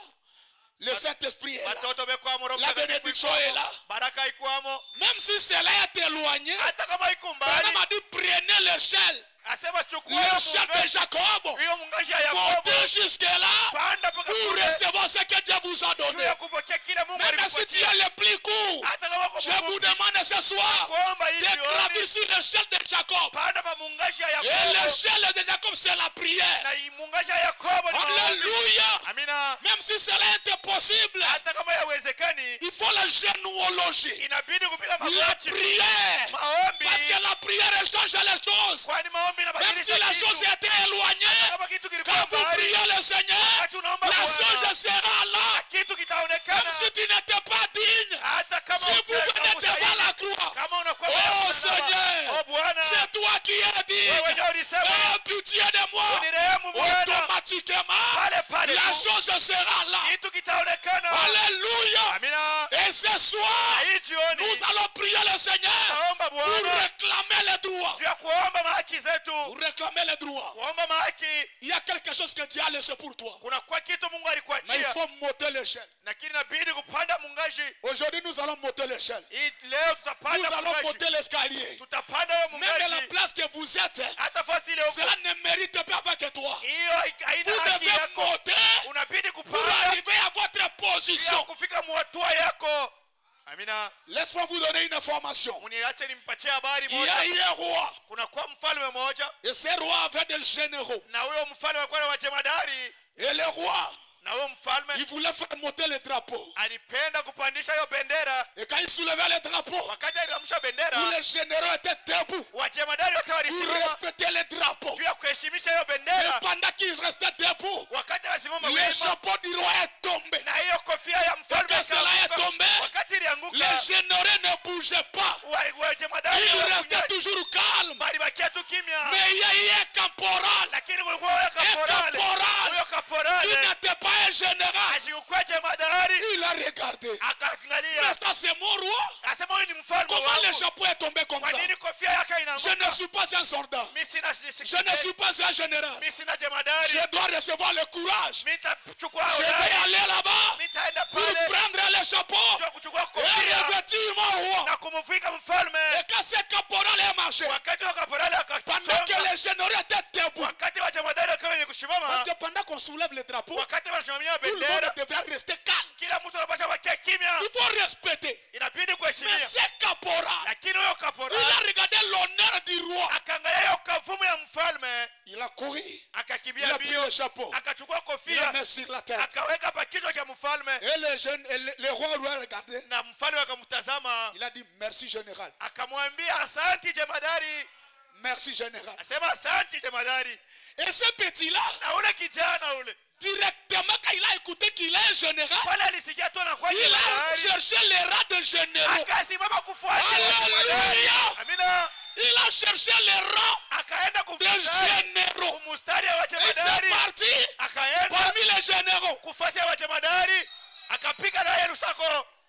Le Saint-Esprit est là. Watoto bekwamo, Roho La Mtakatifu bénédiction ikwamo, est là. baraka ikwamo. Même si cela est éloigné, Hata kama iko mbali, Abraham a dit prenez l'échelle. asema chukua L'échelle de mungaji. Jacob. Hiyo mungaji ya Yakobo. Montez jusque-là Panda mpaka pour kule. recevoir ce que Dieu vous a Juu donné. ya kupokea kile Mungu Même si tu alikupatia. es le plus court, Hata kama uko je vous mfupi, demande ce soir kuomba hii de gravir jioni, sur l'échelle de Jacob. panda pa mungaji ya Et Yakobo. l'échelle de Jacob, c'est la prière. Na hii mungaji ya Yakobo ni maombi. Alléluia. Amina. Même si cela est impossible, Hata kama yawezekani, il faut la généalogie, inabidi kupiga la magoti. prière. Maombi. Parce que la prière change les choses. Kwani maombi Même inabadilisha si la kitu. chose était éloignée, Kama kitu kilikuwa quand vous mbali, priez le Seigneur, wakati unaomba la Bwana, chose sera là. kitu Même kitaonekana. si tu n'étais pas digne, Hata kama si vous utaweka venez devant kusaidi, la croix, kama unakuwa oh mbele ya Seigneur, oh Bwana, c'est toi qui as dit, wewe ndio ulisema, aie pitié de moi. unirehemu Bwana. Automatiquement, Pale pale la tu, chose sera là. kitu kitaonekana. Alléluia. Amina. Et ce soir, Hii jioni nous allons prier le Seigneur naomba pour Bwana réclamer les droits. juu ya kuomba mahaki zetu. Pour réclamer les droits. Kuomba mahaki. Il y a quelque chose que Dieu a laissé pour toi. Kuna kwa kitu Mungu Mais il alikuachia. faut monter l'échelle. Lakini inabidi kupanda mungaji. Aujourd'hui, nous allons monter l'échelle. Hii leo Nous tutapanda allons mungaji. monter l'escalier. Tutapanda hiyo Même la mungaji. place que vous êtes, Hata fasi ile huko. cela ne mérite pas que toi. Hiyo haina Vous haki devez yako. monter Unabidi pour kupanda arriver à votre ili position. kufika mwatua yako. Amina. Laisse-moi vous donner une information. Uniache nimpatie habari Il y a moja. un roi. Kuna kwa mfalme mmoja Et ce roi avait des généraux. na huyo mfalme alikuwa na wajemadari Et le roi, na huyo mfalme il voulait faire monter le drapeau. alipenda kupandisha hiyo bendera. Et quand il soulevait le drapeau, Wakati aliamsha bendera, tous les généraux étaient debout wajemadari wote pour walisimama respecter le drapeau. juu ya kuheshimisha hiyo Et bendera. pendant qu'ils restaient debout, Wakati walisimama le wima chapeau du roi est tombé. na hiyo kofia ya mfalme Quand cela est ikaanguka. tombé, Wakati ilianguka, les généraux ne bougeaient pas. wajemadari Ils hawakuja- restaient toujours calmes. balibakia tu kimya. Mais il y a eu un caporal. Lakini kulikuwa huyo kaporale. caporal. Huyo kaporale Qui n'était pas un général. asikuwa jemadari, Il a regardé. akaangalia Mais ça, c'est mon roi. akasema huyu ni mfalme Comment le wangu. chapeau est tombé comme Kwa ça? nini kofia yake Je inaanguka? ne suis pas un soldat. Mimi sina Je ne suis pas un général. mimi sina jemadari. Je dois recevoir le courage. Mimi nitachukua Je vais hodari. aller là-bas Mimi nitaenda pour pale prendre le chapeau kwa kuchukua et kofia revêtir mon roi. na kumvika mfalme. Et quand ce caporal est marché, Wakati wa kaporale pendant que akachonga, les généraux étaient debout, wakati wa jemadari wakiwa wenye parce kusimama, que pendant qu'on soulève le drapeau, wakati wanasimamia tout le monde bendera, devrait rester calme. kila mtu anapaswa bakia kimya. Il faut respecter. Inabidi Mais kuheshimia. ce caporal, Lakini huyo il a kaporale regardé l'honneur du roi. akaangalia hiyo kavumu ya mfalme, Il a couru. Il akakimbia a pris mbio, le chapeau. akachukua Et l'a mis sur la tête. akaweka pa kichwa cha mfalme, Et le roi lui a regardé. na mfalme akamtazama, Il a dit merci général. akamwambia asanti jemadari. Merci général. Asema asanti jemadari. Et ce petit-là, Na ule kijana ule, directement quand il a écouté qu'il est un général, pale alisikia tu anakuwa il a jemadari, cherché les rangs de généraux. akasimama kufuata. Alléluia. Amina. Il a cherché les rangs Akaenda des kufuata généraux. mustari wa Et c'est jemadari, parti akaenda parmi les généraux. kufuata wa jemadari, akapiga naye lusako.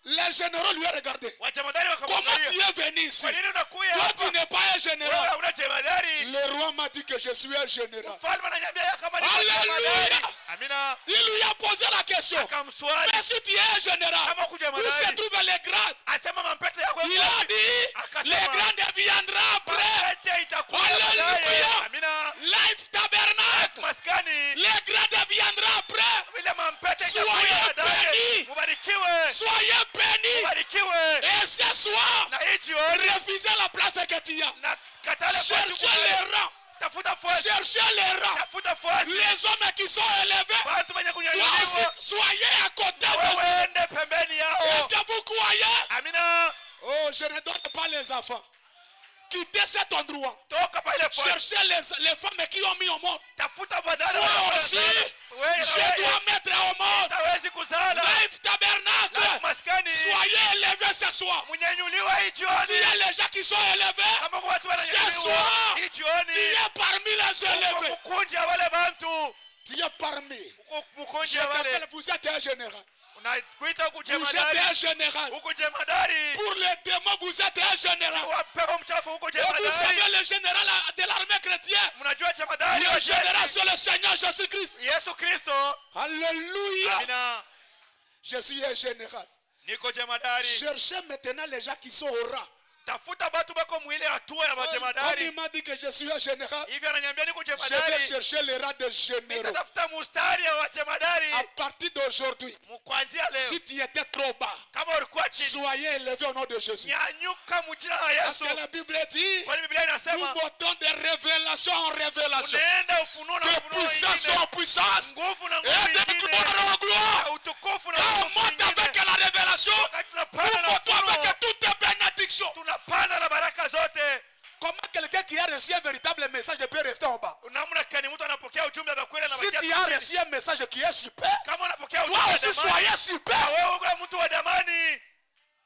Les généraux lui ont regardé. Wa jemadari Comment wakamwangalia, tu es venu ici? kwa nini unakuja Toi, tu hapa? n'es pas un Wewe général. hauna jemadari. Le roi m'a dit que je suis un général. Mfalme ananiambia kama ni Alléluia. jemadari. Amina. Il lui a posé la question. Akamswali, Mais si tu es un général, kama kuja où se jemadari, trouvent les grades? asema mampete yako Il a dit, les grades viendront après. mampete itakuja Alléluia. baadaye. Amina. Life tabernacle. Maskani, Les grades viendront après. vile mampete Soyez itakuja baadaye. bénis. Mubarikiwe, Soyez bénis. mubarikiwe. Et ce soir, Na hii jioni refusez la place que tu as. na katale Cherchez les rangs. tafuta fuasi, Cherchez les rangs. tafuta fuasi. Les hommes qui sont élevés Watu wenye doivent kunyanyuliwa, soyez à côté de wewe eux. ende pembeni Est-ce yao. que vous croyez? Amina. Oh, je ne donne pas les enfants. Quittez cet endroit. Toka pa ile fuasi, Cherchez les femmes qui ont mis au monde. tafuta badala. Moi aussi, je dois mettre au monde. hawezi kuzala. Life tabernacle. Life maskani, Soyez élevés ce soir. mnyanyuliwa hii S'il jioni. y a les gens qui sont élevés, Kama kwa watu ce wananyanyuliwa soir, hii tu jioni, es parmi les élevés. kukunja wale bantu, Tu es parmi. Je kukunja wale. t'appelle, vous êtes un général. Unakuita huku Vous êtes jemadari, un général. huku jemadari. Pour les démons, vous êtes un général. Wa pepo mchafu huku Et vous jemadari. savez, le général de l'armée chrétienne, Mnajua jemadari wa le général, jeshi c'est le Seigneur Jésus-Christ. Yesu Kristo. Alléluia. Amina. Je suis un général. Niko jemadari. Cherchez maintenant les gens qui sont au rang. Tafuta batu bako mwile hatua ya Comme majemadari. il m'a dit que je suis un général, Hivi ananiambia niko je vais jemadari. chercher les rangs des généraux. Nitatafuta mustari wa jemadari. À partir d'aujourd'hui, Kuanzia leo, si tu étais trop bas, kama ulikuwa chini, soyez élevés au nom de Jésus. nyanyuka mjina la Parce Yesu. que la Bible dit, Kwani Biblia nous inasema montons de révélation en révélation, unaenda ufunuo na de ufunuo puissance mwingine, en puissance, nguvu na et nguvu de nyingine, gloire en gloire. na utukufu na Quand on utukufu monte avec nyingine. la révélation, Wakati nous tunapanda na montons ufunuo, avec toutes les bénédictions. tunapanda na baraka zote. Comment quelqu'un qui a reçu un véritable message peut rester en bas? Namna gani mtu anapokea ujumbe wa kweli na Si bakia tu as chini? reçu un message qui est super, Kama unapokea toi ujumbe wa aussi damani, soyez super. wewe uwe mtu wa damani.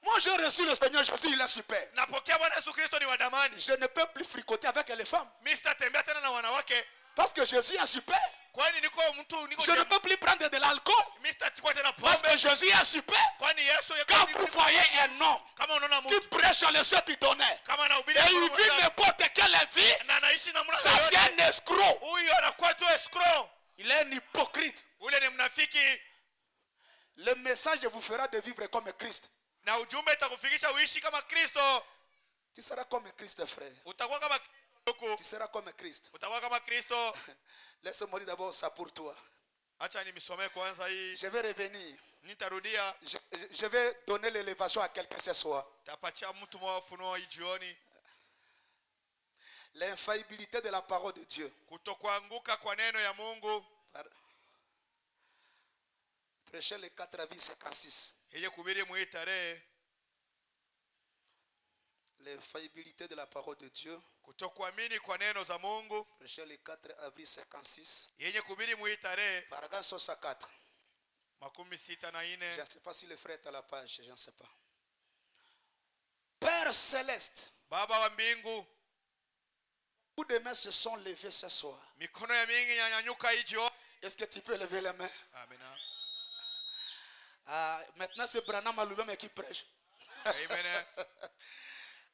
Moi j'ai reçu le Seigneur Jésus, il est super. Napokea Bwana Yesu Kristo ni wa damani. Je ne peux plus fricoter avec les femmes. Mimi sitatembea tena na wanawake. Parce que Jésus est super. Kwani niko mtu niko Je ne peux plus prendre de l'alcool. mimi sitachukua tena Parce pombe. que Jésus est super. Kwani Yesu Quand vous voyez un homme kama unaona qui mtu prêche le Saint d'honneur kama anahubiri et il vit n'importe quelle vie, na anaishi namna ça c'est yoyote, un escroc. huyo anakuwa tu escrow. Il est un hypocrite. Ule ni mnafiki, Le message vous fera de vivre comme Christ. na ujumbe itakufikisha uishi kama Kristo. Tu seras comme Christ, frère. Utakuwa kama Kristo. Tu seras comme Christ. Utakuwa kama Kristo. Laisse-moi dire d'abord ça pour toi. Acha nimsomee kwanza hii. Je vais revenir. Nitarudia. Je vais donner l'élévation à quelqu'un ce soir. Tapatia mtu mwa ufunuo hii jioni. L'infaillibilité de la parole de Dieu. Kutokuanguka kwa neno ya Mungu. Prêchez le 4 avis 56. Yeye kuhubiri mwii tarehe. L'infaillibilité de la parole de Dieu. Kutokuamini kwa neno za Mungu. Prêchez le 4 avis 56. Yenye kuhubiri mwii tarehe. Paragraphe 64. Makumi sita na ine. Je ne sais pas si le frère est à la page, je ne sais pas. Père céleste, Baba wa mbingu, beaucoup de mains se sont levées ce soir. mikono ya mingi nyanyuka hii jioni. Est-ce que tu peux lever les mains? Amina. Maintenant c'est Branham lui-même qui prêche. Amen.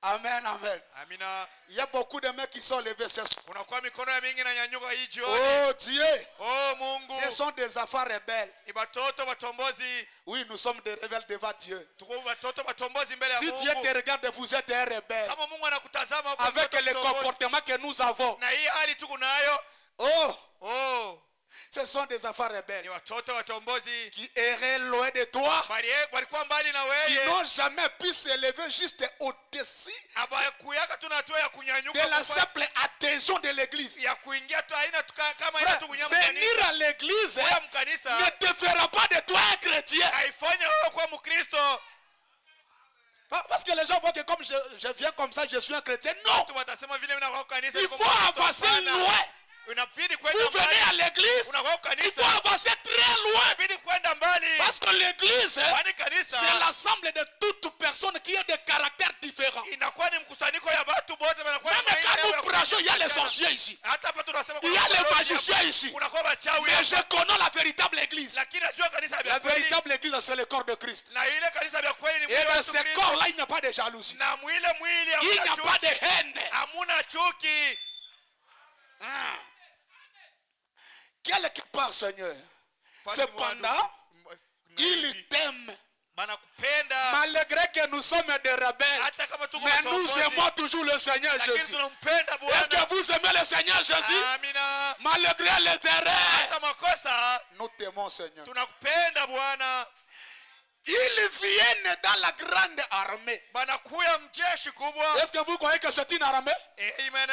Amen, amen. Amina. Il y a beaucoup de mains qui sont levées ce soir. Kunakuwa mikono ya mingi na nyanyuka hii jioni. Oh Dieu, Oh Mungu. ce sont des enfants rebelles. Ni batoto batombozi. Oui, nous sommes des rebelles devant Dieu. Tuko batoto batombozi mbele ya Si Dieu Mungu. te regarde, vous êtes un rebelle. Kama Mungu anakutazama huko Avec mtoto le mtombozi. comportement que nous avons. Na hii hali tuko nayo. Oh, Oh. Ce sont des enfants ni rebelles watoto watombozi qui erraient loin de toi, walikuwa mbali na qui wewe, n'ont jamais pu s'élever juste au-dessus abakuyaka tu na hatua ya de kunyanyuka la simple adhésion de l'église. ya kuingia tu haina kama Frère, ina tu kunyama venir à l'église ya mkanisa ne te fera pas de toi un chrétien. haifanye wewe kuwa Mkristo. Parce que les gens voient que comme je viens comme ça, je suis un chrétien. Non, Watu watasema vile mimi nakuwa kanisa. il faut avancer loin. Unabidi Vous kwenda venez mbali. à l'église, Unakuwa il faut kanisa. avancer très loin. Unabidi kwenda mbali. Parce que l'église, Kwani kanisa c'est l'ensemble de toutes personnes qui ont des caractères différents. inakuwa ni mkusanyiko ya watu wote wanakuwa Même quand nous prêchons, il y a les sorciers ici. hata hapa tunasema Il y a les magiciens ici. kunakuwa wachawi. Mais je connais la véritable église. Lakini najua kanisa La ya kweli. véritable église, c'est le corps de Christ. Na ile kanisa ya kweli ni Et mwili wa dans Yesu ce Kristo. corps-là, il n'y a pas de jalousie. Na mwili Il n'y hamuna a pas de chuki. haine. Hamuna chuki. Ah. Quelque part, Seigneur. Cependant, il t'aime. Banakupenda. Malgré que nous sommes des rebelles, Hata kama tuko mais nous watongozi, aimons toujours le Seigneur lakini Jésus. tunampenda Est-ce Bwana. que vous aimez le Seigneur Jésus? Amina. Malgré les erreurs, Hata makosa nous t'aimons, Seigneur. tunakupenda Bwana. Ils viennent dans la grande armée. Banakuya mjeshi kubwa. Est-ce que vous croyez que c'est une armée? Amen.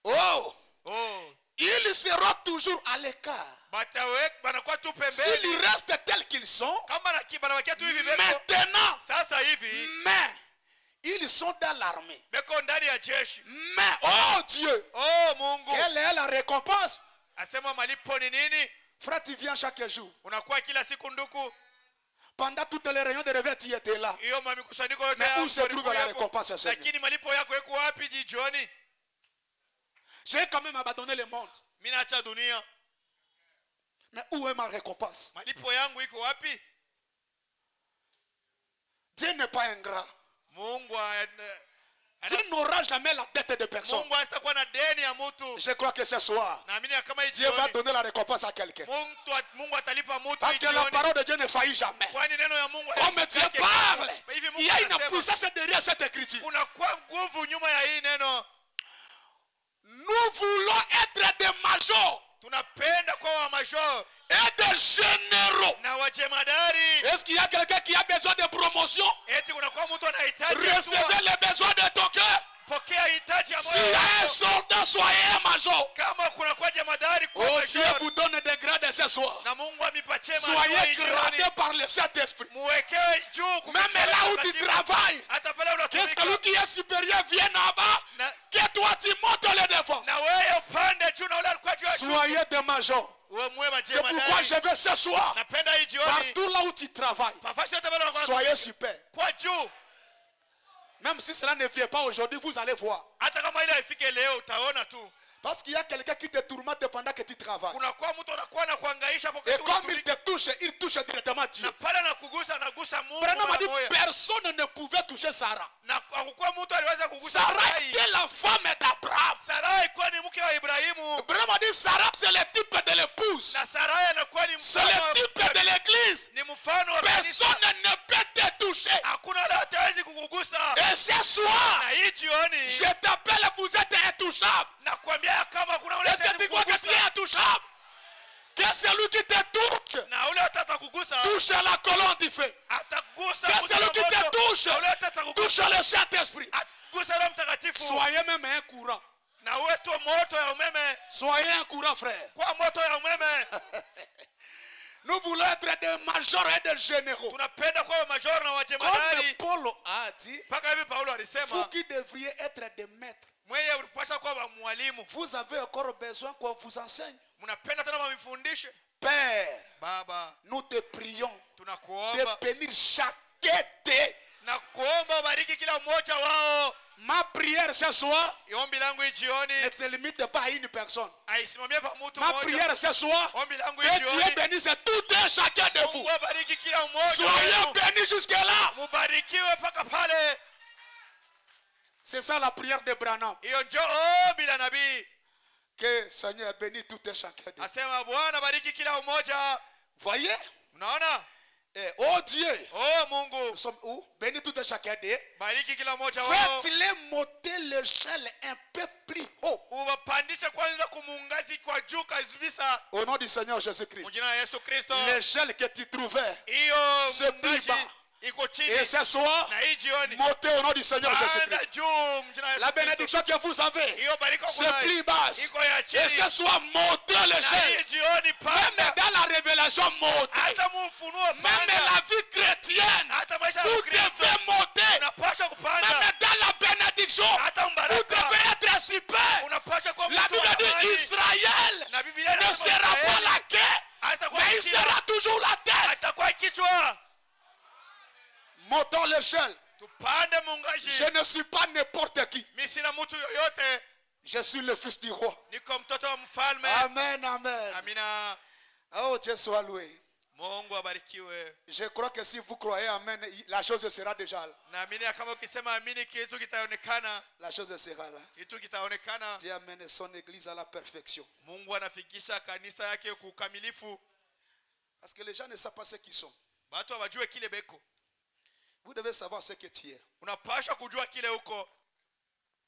Oh! Oh. Ils seront toujours à l'écart. Banakuwa tu S'ils pembeni. restent tels qu'ils sont, Kama banabakia tu hivi beko. maintenant, Sasa hivi mais ils sont dans l'armée. beko ndani ya jeshi. Mais, oh Dieu, Oh Mungu. quelle est la récompense? Asema malipo ni nini? Frère, tu viens chaque jour. Unakuwa kila siku nduku. Pendant toutes les réunions de réveil, tu étais là. Hiyo mamikusanyiko yote Mais ya où se trouve la yako. récompense, Seigneur? Lakini malipo yako yako wapi jioni? J'ai quand même abandonné le monde. Mimi naacha dunia. Mais où est ma récompense? Malipo yangu iko wapi? Dieu n'est pas ingrat. Mungu Dieu n'aura jamais la tête de personne. Mungu asitakuwa na deni ya mtu. Je crois que ce soir, Naamini kama hii Dieu va jioni donner la récompense à quelqu'un. Mungu atalipa mtu Parce hii que la jioni. parole de Dieu ne faillit jamais. Kwani neno ya Mungu Comme Dieu parle, hivi il y a une anasema, puissance derrière cette écriture. kuna kwa nguvu nyuma ya hii neno. Nous voulons être des majors Tunapenda kwa wa major et des généraux. na wajemadari. Est-ce qu'il y a quelqu'un qui a besoin de promotion? Eti kuna kwa mtu anahitaji Recevez les besoins de ton cœur. pokea hitaji ya Si moyo un wako. soldat, soyez un major. Kama kuna kwa jemadari kwa Oh, Dieu major. vous donne des grades ce soir. Na Mungu amipatie Soyez jioni. gradés par le Saint-Esprit. Muwekewe juu Même là où tu travailles, hata pale que unatumika. celui qui est supérieur vienne en bas, Na- que toi tu montes le devant. Na wewe upande juu na ule alikuwa juu ya juu. Soyez des majors. Wewe mwema C'est pourquoi jemadari. je vais ce soir, Napenda hii jioni. partout là où tu travailles, Nafasi yote pale unakuwa soyez super. kwa juu. Même si cela ne vient pas aujourd'hui, vous allez voir. Hata kama ile haifike leo utaona tu. Parce qu'il y a quelqu'un qui te tourmente pendant que tu travailles. Kuna kwa mtu anakuwa na kuhangaisha hapo Et wakati comme il unatumika. te touche, il touche directement Dieu. Na pale anakugusa anagusa Mungu Branham a mara dit moja. personne ne pouvait toucher Sarah. Na hakukuwa mtu aliweza kugusa Sarah Sarai. était la femme d'Abraham. Sarai alikuwa ni mke wa Ibrahimu. Branham a dit Sarah c'est le type de l'épouse. Na Sarai anakuwa ni C'est mfano le type de l'église. ni mfano wa kanisa. Personne ne peut te toucher. Hakuna leo hawezi kukugusa. Et ce soir, Na hii jioni je t'appelle, vous êtes intouchable. nakwambia kama kuna ule Est-ce que tu crois que tu es intouchable? Que celui qui te touche, na ule atatakugusa touche la colonne du feu. atagusa Que celui qui te touche, na ule atatakugusa touche le Saint-Esprit. atagusa Roho Mtakatifu. Soyez même un courant. Na uwe tu moto ya umeme. Soyez un courant, frère. Kwa moto ya umeme. Nous voulons être des majors et des généraux. Tunapenda kwa major na Comme wajemadari. Paul a dit, Mpaka hivi Paulo vous alisema qui devriez être des maîtres, mweye ulipasha kuwa mwalimu. vous avez encore besoin qu'on vous enseigne. Mnapenda tena mvifundishe. Père, Baba, nous te prions tunakuomba de bénir chacun de na kuomba ubariki kila mmoja wao. ma prière ce soir. Ombi langu hii jioni Ne se limite pas à une personne. aisimamie pa mtu Ma mmoja. prière ce soir, Ombi langu hii que Dieu jioni bénisse tout un chacun de vous. Mungu abariki kila mmoja Soyez wenu. bénis jusque-là. Mubarikiwe mpaka pale. C'est ça la prière de Branham. Hiyo ndio ombi la nabii. Que Seigneur bénisse tout un chacun de vous. Asema Bwana bariki kila mmoja. Voyez, Unaona? Et oh Dieu, Oh Mungu, nous sommes où? Bénis tout un chacun d'eux. bariki kila mmoja wao. Faites-les monter l'échelle un peu plus haut. Uwapandishe kwanza kumungazi kwa juu kabisa. Au nom du Seigneur Jésus-Christ. Mjina la Yesu Kristo. L'échelle que tu trouvais, Hiyo c'est plus mungazi bas. iko chini. Et ce soir, Na hii jioni montez au nom du Seigneur panda Jésus-Christ. juu mjina la La Yesu Kristo. bénédiction que vous avez, Hiyo bariko c'est kuna plus basse. iko ya Et chini. ce soir, montez Na l'échelle. hii jioni Même panda. dans la révélation, montez. Hata mufunuo Même panda. la vie chrétienne, Hata maisha ya vous Kristo devez monter. unapaswa Même kupanda. dans la bénédiction, Hata vous mbaraka devez être super. unapaswa kuwa La mtu wa Bible dit amani. Israël Na Biblia ne inasema sera pas Israeli la queue, atakuwa mais il kichwa. sera toujours la tête. Atakuwa kichwa. Montons l'échelle. Tupande mungaji. Je ne suis pas n'importe qui. Mimi sina mtu yoyote. Je suis le fils du roi. Niko mtoto wa mfalme. Amen, amen. Amina. Oh, Dieu soit loué. Mungu abarikiwe. Je crois que si vous croyez amen, la chose sera déjà là. Naamini kama ukisema amini kitu kitaonekana. La chose sera là. Kitu kitaonekana. Dieu amène son église à la perfection. Mungu anafikisha kanisa yake kwa ukamilifu. Parce que les gens ne savent pas ce qu'ils sont. Watu hawajue kile beko. Vous devez savoir ce que tu es. Unapaswa kujua kile uko.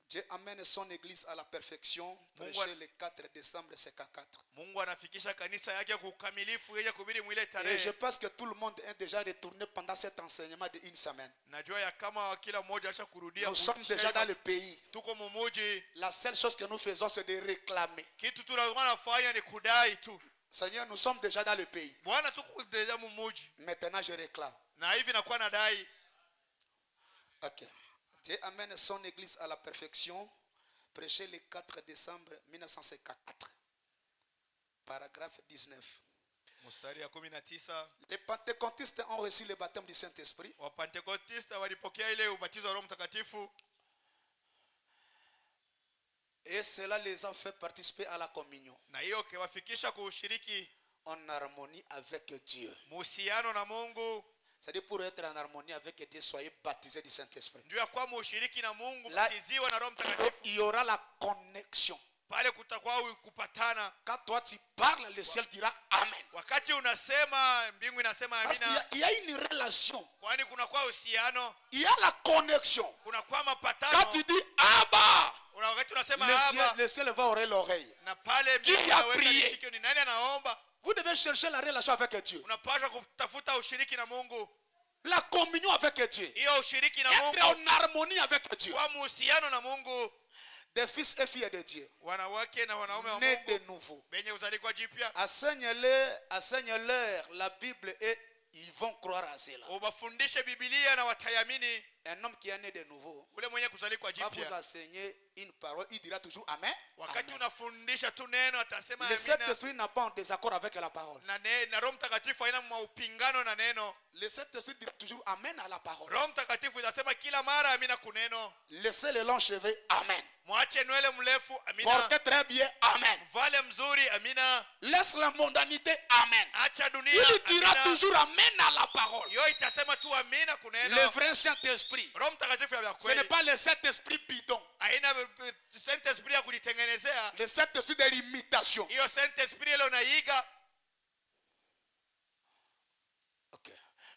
Dieu amène son église à la perfection. Prêché le 4 décembre 54. Mungu anafikisha kanisa yake kwa ukamilifu yenye kuhubiri mwile Et je tarehe. pense que tout le monde est déjà retourné pendant cet enseignement de une semaine. Najua ya kama kila mmoja acha kurudia. Nous sommes déjà dans le pays. Tuko mumuji. La seule chose que nous faisons, c'est de réclamer. Kitu tunafanya ni kudai tu. Seigneur, nous sommes déjà dans le pays. Bwana tuko deja mumuji. Maintenant, je réclame. Na hivi nakuwa nadai. Ok. Dieu amène son église à la perfection. Prêché le 4 décembre 1954. Paragraphe 19. Mstari ya 19. Les pentecôtistes ont reçu le baptême du Saint-Esprit. Wapentekotista walipokea ile ubatizo wa Roho Mtakatifu. Et cela les a fait participer à la communion. Na hiyo kewafikisha kushiriki En harmonie avec Dieu. muhusiano na Mungu. C'est-à-dire pour être en harmonie avec Dieu, soyez baptisés du Saint-Esprit. Ndio ya kwa mushiriki na Mungu, La- batiziwa na Roho Mtakatifu. Il y aura la connexion. Pale kutakuwa kupatana. Quand toi tu parles, le ciel dira Amen. Wakati unasema mbingu inasema Parce qu'il y amina. a- il y a une relation. Kwani kunakuwa uhusiano, Il y a la connexion. kunakuwa Quand mapatano. tu dis Abba, Wakati unasema le Baba ciel va ouvrir l'oreille. na pale Qui mbingu a inaweka prié? sikio, ni nani anaomba? Vous devez chercher la relation avec Dieu. Unapaswa kutafuta ushiriki na Mungu. La communion avec Dieu. Hiyo ushiriki na Être Mungu, en harmonie avec Dieu. kwa muhusiano na Mungu. Des fils et filles de Dieu. Wanawake na wanaume wa Nés de Mungu nouveau. benye uzalikwa jipya. Enseigne-leur la Bible et ils vont croire à cela. Ubafundishe Biblia na watayamini. Un homme qui est né de nouveau Ule mwenye kuzalikwa va vous jipya, enseigner une parole. Il dira toujours Amen. wakati Amen. unafundisha tu neno atasema Le amina. Saint-Esprit n'a pas en désaccord avec la parole. Na Roho Mtakatifu haina maupingano na neno. Le Saint-Esprit dira toujours Amen à la parole. Roho Mtakatifu itasema kila mara amina kuneno. Laissez les longs cheveux. Amen. Mwache nywele mrefu, amina. Portez très bien. Amen. Vale mzuri, amina. Laisse la mondanité. Amen. Acha dunia, Il dira amina. toujours Amen à la parole. Yo itasema tu amina kuneno. Le vrai Saint-Esprit. Roho Mtakatifu ya Ce n'est kweli. pas le Saint-Esprit bidon. Haina Saint Esprit ya kujitengenezea. Le Saint-Esprit de l'imitation. Hiyo Saint Esprit ile unaiga. Ok.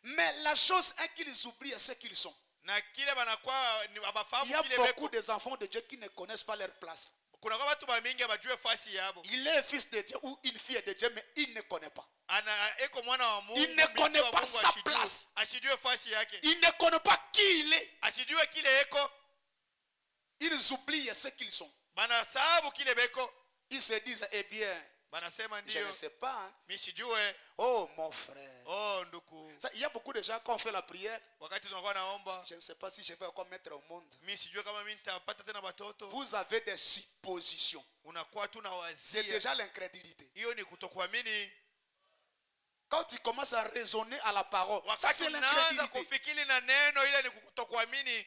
Mais la chose est qu'ils oublient ce qu'ils sont. Na kile banakuwa ni Il y abafahamu a kile beaucoup beko. des enfants de Dieu qui ne connaissent pas leur place. Kuna kwa watu bamingi abajue fasi yabo. Il est fils de Dieu ou une fille de Dieu, mais il ne connaît pas. Ana eko mwana wa Mungu. Il ne binti connaît wa pas Mungu sa ashijue. place. Ashijue fasi yake. Il ne connaît pas qui il est. Ashijue kile eko. Ils oublient ce qu'ils sont. Banasahabu kile beko. Ils se disent, eh bien, Banasema je ndio. ne sais pas. Hein. Mimi sijue. Oh, mon frère. Oh nduku. Ça, il y a beaucoup de gens qui ont fait la prière. Wakati tunakuwa naomba. Je ne sais pas si je vais encore mettre au monde. Mimi sijue kama mimi nitapata tena watoto. Vous avez des suppositions. Unakuwa tu na C'est wazia. déjà l'incrédulité. Hiyo ni kutokuamini. Quand tu commences à raisonner à la parole, ça Wakati c'est unaanza l'incrédulité. kufikiri na neno ile ni kutokuamini.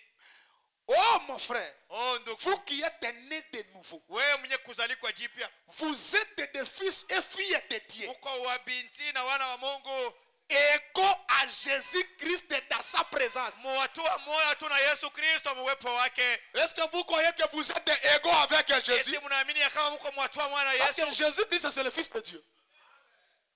Oh mon frère, Oh nduku. vous qui êtes nés de nouveau, Wewe mwenye kuzalikwa jipya. vous êtes des fils et filles de Dieu. Uko wa binti na wana wa Mungu. Égaux à Jésus-Christ dans sa présence. Muwatua moyo tu na Yesu Kristo muwepo wake. Est-ce que vous croyez que vous êtes égaux avec Jésus? Eti mnaamini ya kama mko muwatua mwana Parce que Yesu. Jésus-Christ c'est le Fils de Dieu.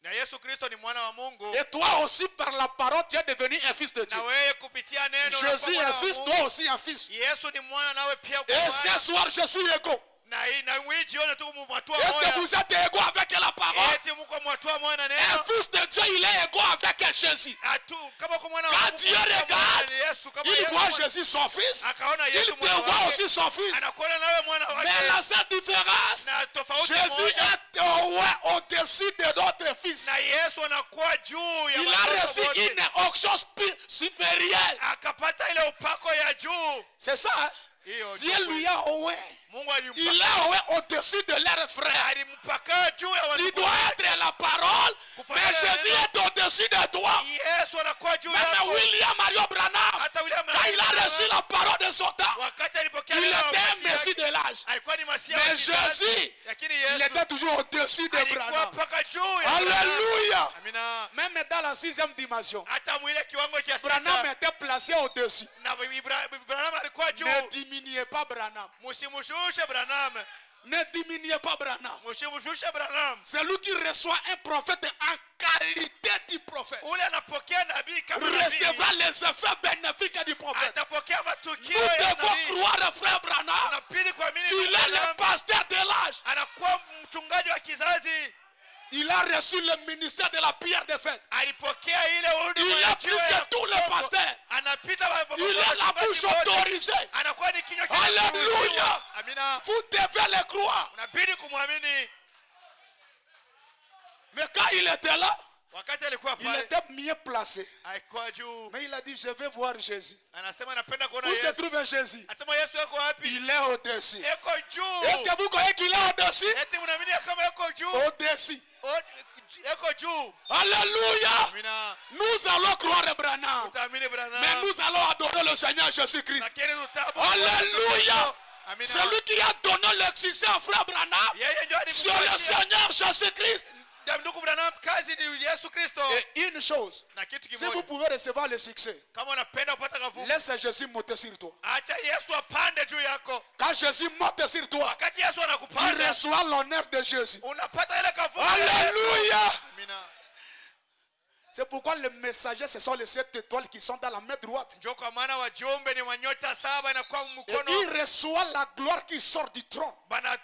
Na Yesu Kristo ni mwana wa Mungu. Et toi aussi, par la parole, tu es devenu un fils de Dieu. Na wewe kupitia neno Jésus est un fils, toi aussi un fils. Yesu ni mwana nawe pia Et ce soir, je suis égaux. Est-ce que vous êtes égaux avec la parole? Un fils de Dieu, il est égaux avec Jésus. Quand Dieu regarde, il voit Jésus son fils. Il te voit aussi son fils. Mais la seule différence, Jésus est au-dessus de notre fils. Il a reçu une onction supérieure. C'est ça, hein? Dieu lui a oué. Il est au-dessus de leurs frères. Tu dois être la parole, mais Jésus est au-dessus de toi. Même William Mario Branham, quand il a reçu la parole de son temps, il était un messie de l'âge. Mais Jésus, il était toujours au-dessus de Branham. Alléluia. Même dans la 6e dimension, Branham était placé au-dessus. Ne diminuez pas Branham. Ne diminuez pas Branham. C'est lui qui reçoit un prophète en qualité du prophète. Recevra les effets bénéfiques du prophète. Nous devons croire, frère Branham, qu'il est le pasteur de l'âge. Il a reçu le ministère de la prière de fête. Il est plus que tous les pasteurs. Il est la bouche autorisée. Alléluia. Vous devez le croire. Mais quand il était là, il était mieux placé. Mais il a dit, je vais voir Jésus. Où se trouve Jésus? Il est au-dessus. Est-ce que vous croyez qu'il est au-dessus? Au-dessus. Alléluia. Nous allons croire Branham. Mais nous allons adorer le Seigneur Jésus-Christ. Alléluia. Celui qui a donné l'existence à frère Branham, c'est le Seigneur Jésus-Christ. Et une chose, si vous pouvez recevoir le succès, laisse Jésus monter sur toi. Quand Jésus monte sur toi, tu reçois l'honneur de Jésus. Alléluia. C'est pourquoi les messagers, ce sont les 7 étoiles qui sont dans la main droite. Et ils reçoivent la gloire qui sort du trône. Là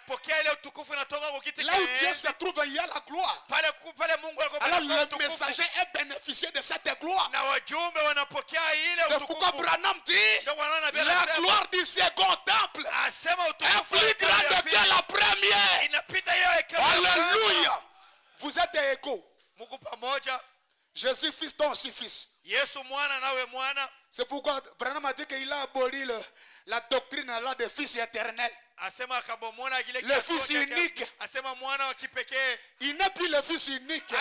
où Dieu se trouve, il y a la gloire. Alors le messager est bénéficié de cette gloire. C'est pourquoi Branham dit, la gloire du second temple est plus grande que la première. Alléluia. Vous êtes égaux. Jésus fils, toi aussi fils. C'est pourquoi Branham a dit qu'il a aboli la doctrine là des fils éternels. Le fils unique. Il n'est plus le fils unique.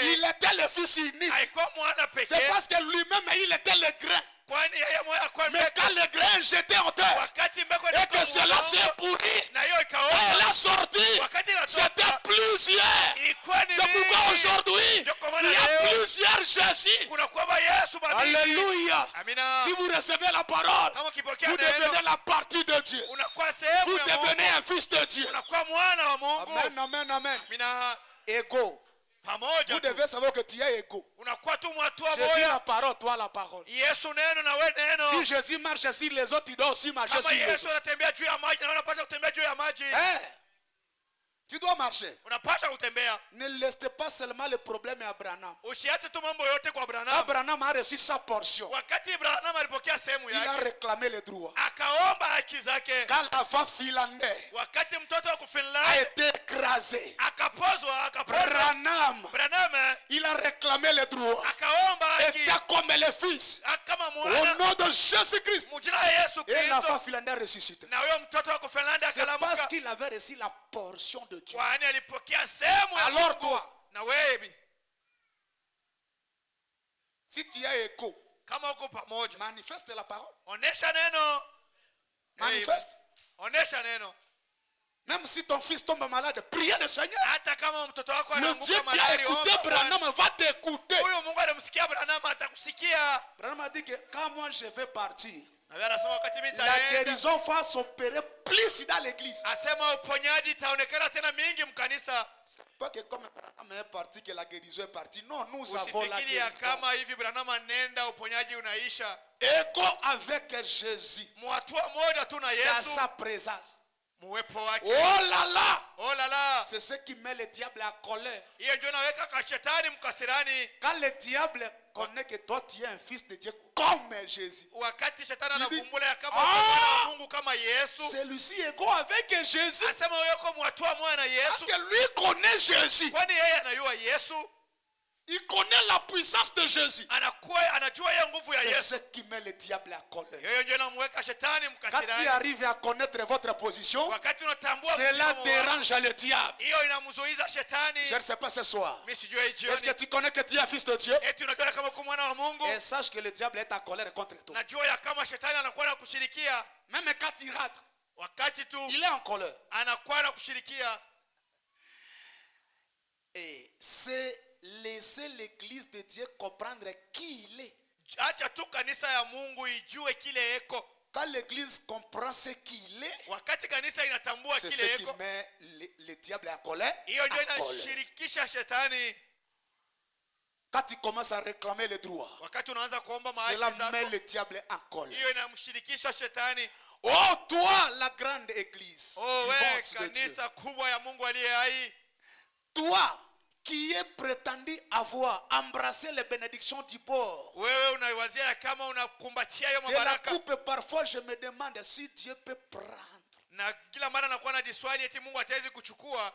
Il était le fils unique. C'est parce que lui-même il était le grain. Mais quand le grain est jeté en terre et que cela s'est pourri, quand elle a sorti, c'était plusieurs. C'est pourquoi aujourd'hui, il y a plusieurs Jésus. Alléluia. Si vous recevez la parole, vous devenez la partie de Dieu. Vous devenez un fils de Dieu. Amen, amen, amen. Égaux. Vous devez savoir que tu es égaux. Jésus la parole, toi la parole. Si Jésus marche sur les autres, tu dois aussi marcher sur les autres. Tu dois marcher. Ne laissez pas seulement le problème à Branham. Abraham a reçu sa portion. Il a réclamé les droits. Quand la femme finlandaise a été écrasée, Branham, il a réclamé les droits. Était comme le fils. Au nom de Jésus-Christ. Et la femme finlandaise ressuscité. C'est parce qu'il avait reçu la portion de Dieu. Alors toi, si tu es égaux, manifeste la parole. Manifeste. Même si ton fils tombe malade, priez le Seigneur. Le Dieu qui a écouté Branham va t'écouter. Branham a dit que quand moi je vais partir, nabii anasema wakati mimi la nitaenda, guérison va s'opérer plus dans l'église. asema uponyaji itaonekana tena mingi mkanisa. C'est pas que comme Branham est parti que la guérison est partie. Non, nous avons la Usifikiri ya guérison. kama hivi Branham nenda uponyaji unaisha. Ego avec Jésus. Mwatua moja tu na Dans Yesu, sa présence. muwepo wake. Oh là là! Oh la la, C'est ce qui met le diable en colère. hiyo ndio naweka kashetani mkasirani. Quand le diable connaît que toi tu es un fils de Dieu comme Jésus, Wakati shetani Bibi- anavumbula ya kama Ah! mwana wa Mungu kama Yesu, celui-ci ego avec Jésus. asema wewe uko mwatua moja na Parce Yesu, que lui connaît Jésus. kwani yeye anajua Yesu, Il connaît la puissance de Jésus. anajua hiyo nguvu ya C'est Yesu. ce qui met le diable en colère. Hiyo ndio inamweka shetani Quand tu mkasirani. arrives à connaître votre position, Wakati unatambua cela msimamo wako, dérange le diable. hiyo inamzuiza shetani. Je ne sais pas ce soir. Mimi sijui hii Est-ce que jioni, tu connais que tu es un fils de Dieu? eti unajua kama uko mwana wa Mungu, Et sache que le diable est en colère contre toi. najua ya kama shetani anakuwa na kushirikia. Même quand il rate, Wakati tu il est en colère. anakuwa na kushirikia. Et c'est laisser l'église de Dieu comprendre qui il est. Acha tu kanisa ya Mungu ijue kile eko. Quand l'église comprend ce qu'il est, Wakati kanisa inatambua c'est kile ce qui eko, met le diable en colère. hiyo ndio En colère. inashirikisha shetani. Quand il commence à réclamer les droits, Wakati unaanza kuomba cela mahaki met zako, le diable en colère. hiyo inamshirikisha shetani. Oh, toi, la grande église Oh we vivante de Dieu. kanisa kubwa ya Mungu aliye hai, Toi qui est prétendu avoir embrassé les bénédictions du bord wewe unaiwazia kama unakumbatia hiyo de la mabaraka, coupe, parfois je me demande si Dieu peut prendre. na kila mara nakuwa na diswali eti Mungu atawezi kuchukua.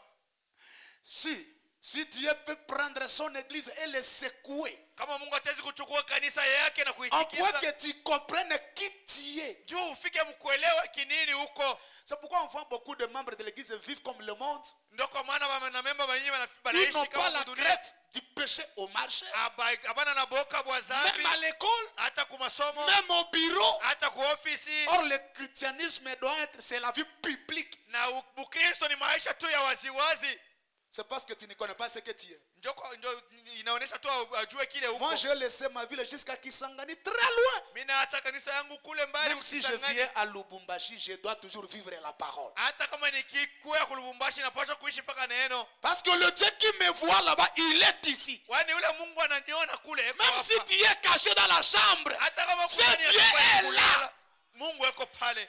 Si Dieu peut prendre son église et le secouer, Kama Mungu atawezi kuchukua kanisa yake na en point kuitikisa, que tu comprennes qui tu es. juu ufike mkuelewa kinini huko. C'est pourquoi on voit beaucoup de membres de l'église vivre comme le monde. Ndio kwa maana wanamemba wenyewe Ils n'ont wanaishi pas la kama dunia. crête du péché au marché, Abana na boka bwa zambi, même à l'école, hata kumasomo, même au bureau. hata ku ofisi. Or, le christianisme doit être, c'est la vie publique. Na Ukristo ni maisha tu ya waziwazi. C'est parce que tu ne connais pas ce que tu es. Ndio inaonesha tu ajue kile huko. Moi, j'ai laissé ma ville jusqu'à Kisangani, très loin. Mimi naacha kanisa yangu kule mbali Même si je Mkisangani. viens à Lubumbashi, je dois toujours vivre la parole. Hata kama nikikuya kulubumbashi napaswa kuishi mpaka neno. Parce que le Dieu qui me voit là-bas, il est ici. Wani ule Mungu ananiona kule eko Même si hapa. tu es caché dans la chambre, Hata kama ce kuna nia Dieu ya est kulala, là. Mungu eko pale.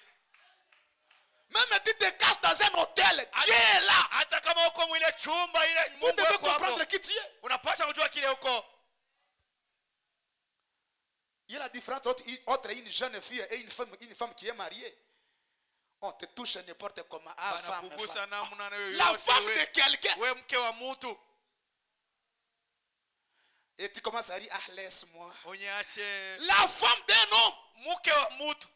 Même si tu te caches dans un hôtel, Dieu est là. Hata kama uko mwile chumba ile Vous Mungu devez eko hapo. comprendre qui tu es. Unapaswa kujua kile huko. Il y a la différence entre une jeune fille et une femme qui est mariée. On te touche n'importe comment. Ah, femme, Banakugusa femme. namna yoyote La femme we. de quelqu'un. We mke wa mtu. Et tu commences à dire, ah, laisse-moi. Unyache La femme d'un homme. mke wa mtu.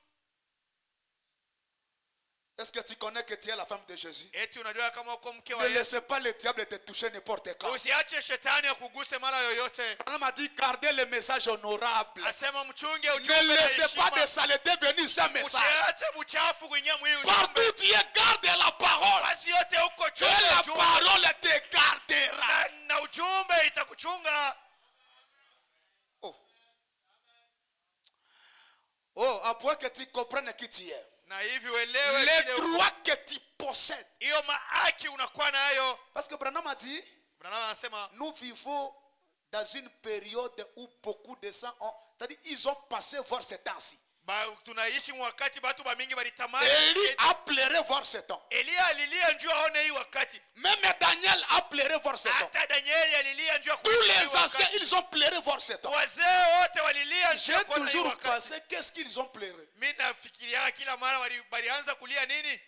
Est-ce que tu connais que tu es la femme de Jésus? Eti unajua kama uko mke wa Ne Yesu. laissez pas le diable te toucher n'importe quand. Usiache shetani akuguse mara yoyote. On m'a dit, gardez le message honorable. Asema mchunge Ne ujumbe na laissez pas de heshima. saleté venir ce message. Usiache uchafu kuingia mwili ujumbe. Partout tu es, garde la parole. Basi yote huko Et chunga la ujumbe. parole te gardera. Na ujumbe itakuchunga. Oh, à point que tu comprennes qui tu es. Na hivi uelewe Les kile uko. droits que tu possèdes. Hiyo mahaki unakuwa nayo. Parce que Branham a dit, Branham anasema nous vivons dans une période où beaucoup de gens ont, c'est-à-dire ils ont passé voir ce temps-ci. tunaishi wakati watu bamingi balitamani. Élie a pleuré voir ce temps. Elia alilia njoo aone hii wakati. Même Daniel a pleuré voir ce temps. Hata Danieli alilia njoo Tous les anciens, ils ont pleuré voir ce temps. Wazee wote walilia J'ai njoo kuona hii toujours wakati. pensé, qu'est-ce qu'ils ont pleuré? Mimi nafikiria kila mara walianza kulia nini?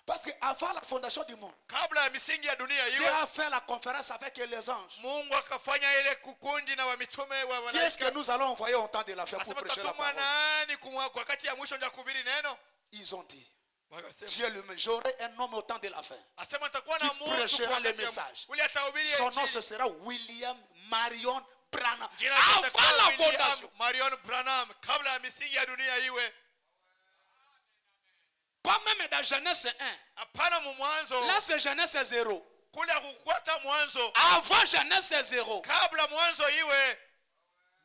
Parce qu'avant la fondation du monde, Kabla ya misingi ya dunia Dieu iwe, a fait la conférence avec les anges. Mungu akafanya ile kukundi na wamitume wa Qui est-ce que malaika. nous allons envoyer au temps de la fin pour Asema prêcher la tatuma parole? nani kwa wakati ya mwisho ndio kuhubiri neno? Ils ont dit, Wakasema Dieu le j'aurai un homme au temps de la fin. asema takuwa Qui na mtu prêchera kwa le wakati ya- message. ule atahubiri Son nom ce injili. sera William Marion Branham. Jina Avant litakuwa la William fondation. Marion Branham, kabla ya misingi ya dunia iwe. Pas même dans Genèse 1. Hapana mu mwanzo. Là c'est Genèse 0. Kule kukwata mwanzo. Avant Genèse 0. Kabla mwanzo iwe.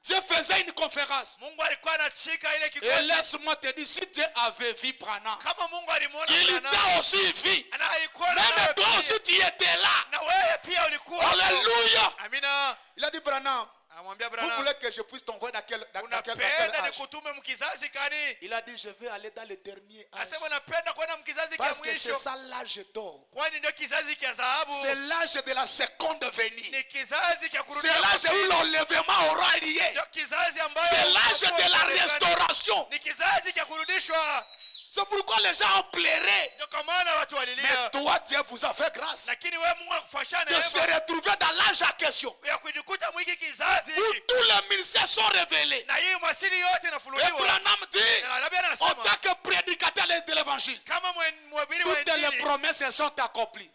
Dieu faisait une conférence. Mungu alikuwa anachika ile Et kikosi. laisse-moi te dire, si Dieu avait vu Branham, Kama Mungu alimuona il Branham, t'a aussi vu. anaikuona Même nawe toi pia. aussi, tu étais là. Na wewe pia ulikuwa. Alléluia. Amina. Il a dit, Branham, Amwambia vous Branham, voulez que je puisse t'envoyer dans quel unapenda âge? nikutume mkizazi kani? Il a dit, je vais aller dans le dernier âge. Asema napenda kwenda mkizazi kia Parce que c'est mwisho. ça l'âge d'or. Kwani ndio kizazi kia dhahabu. C'est l'âge de la seconde venue. Ni kizazi kia kurudia. C'est l'âge où l'enlèvement aura lieu. Ndio kizazi ambayo. C'est l'âge de la restauration. Ni kizazi kia kurudishwa. C'est pourquoi les gens ont pleuré. Ndio kwa maana watu walilia. Mais toi, Dieu vous a fait grâce Lakini wewe Mungu akufashana de se retrouver dans l'âge en question ya kujikuta mwiki kizazi où tous les ministères sont révélés. na hii masiri yote Et inafunuliwa. Branham dit, Na Nabii en anasema tant que prédicateur de l'évangile, kama mhubiri wa toutes les injili promesses sont accomplies.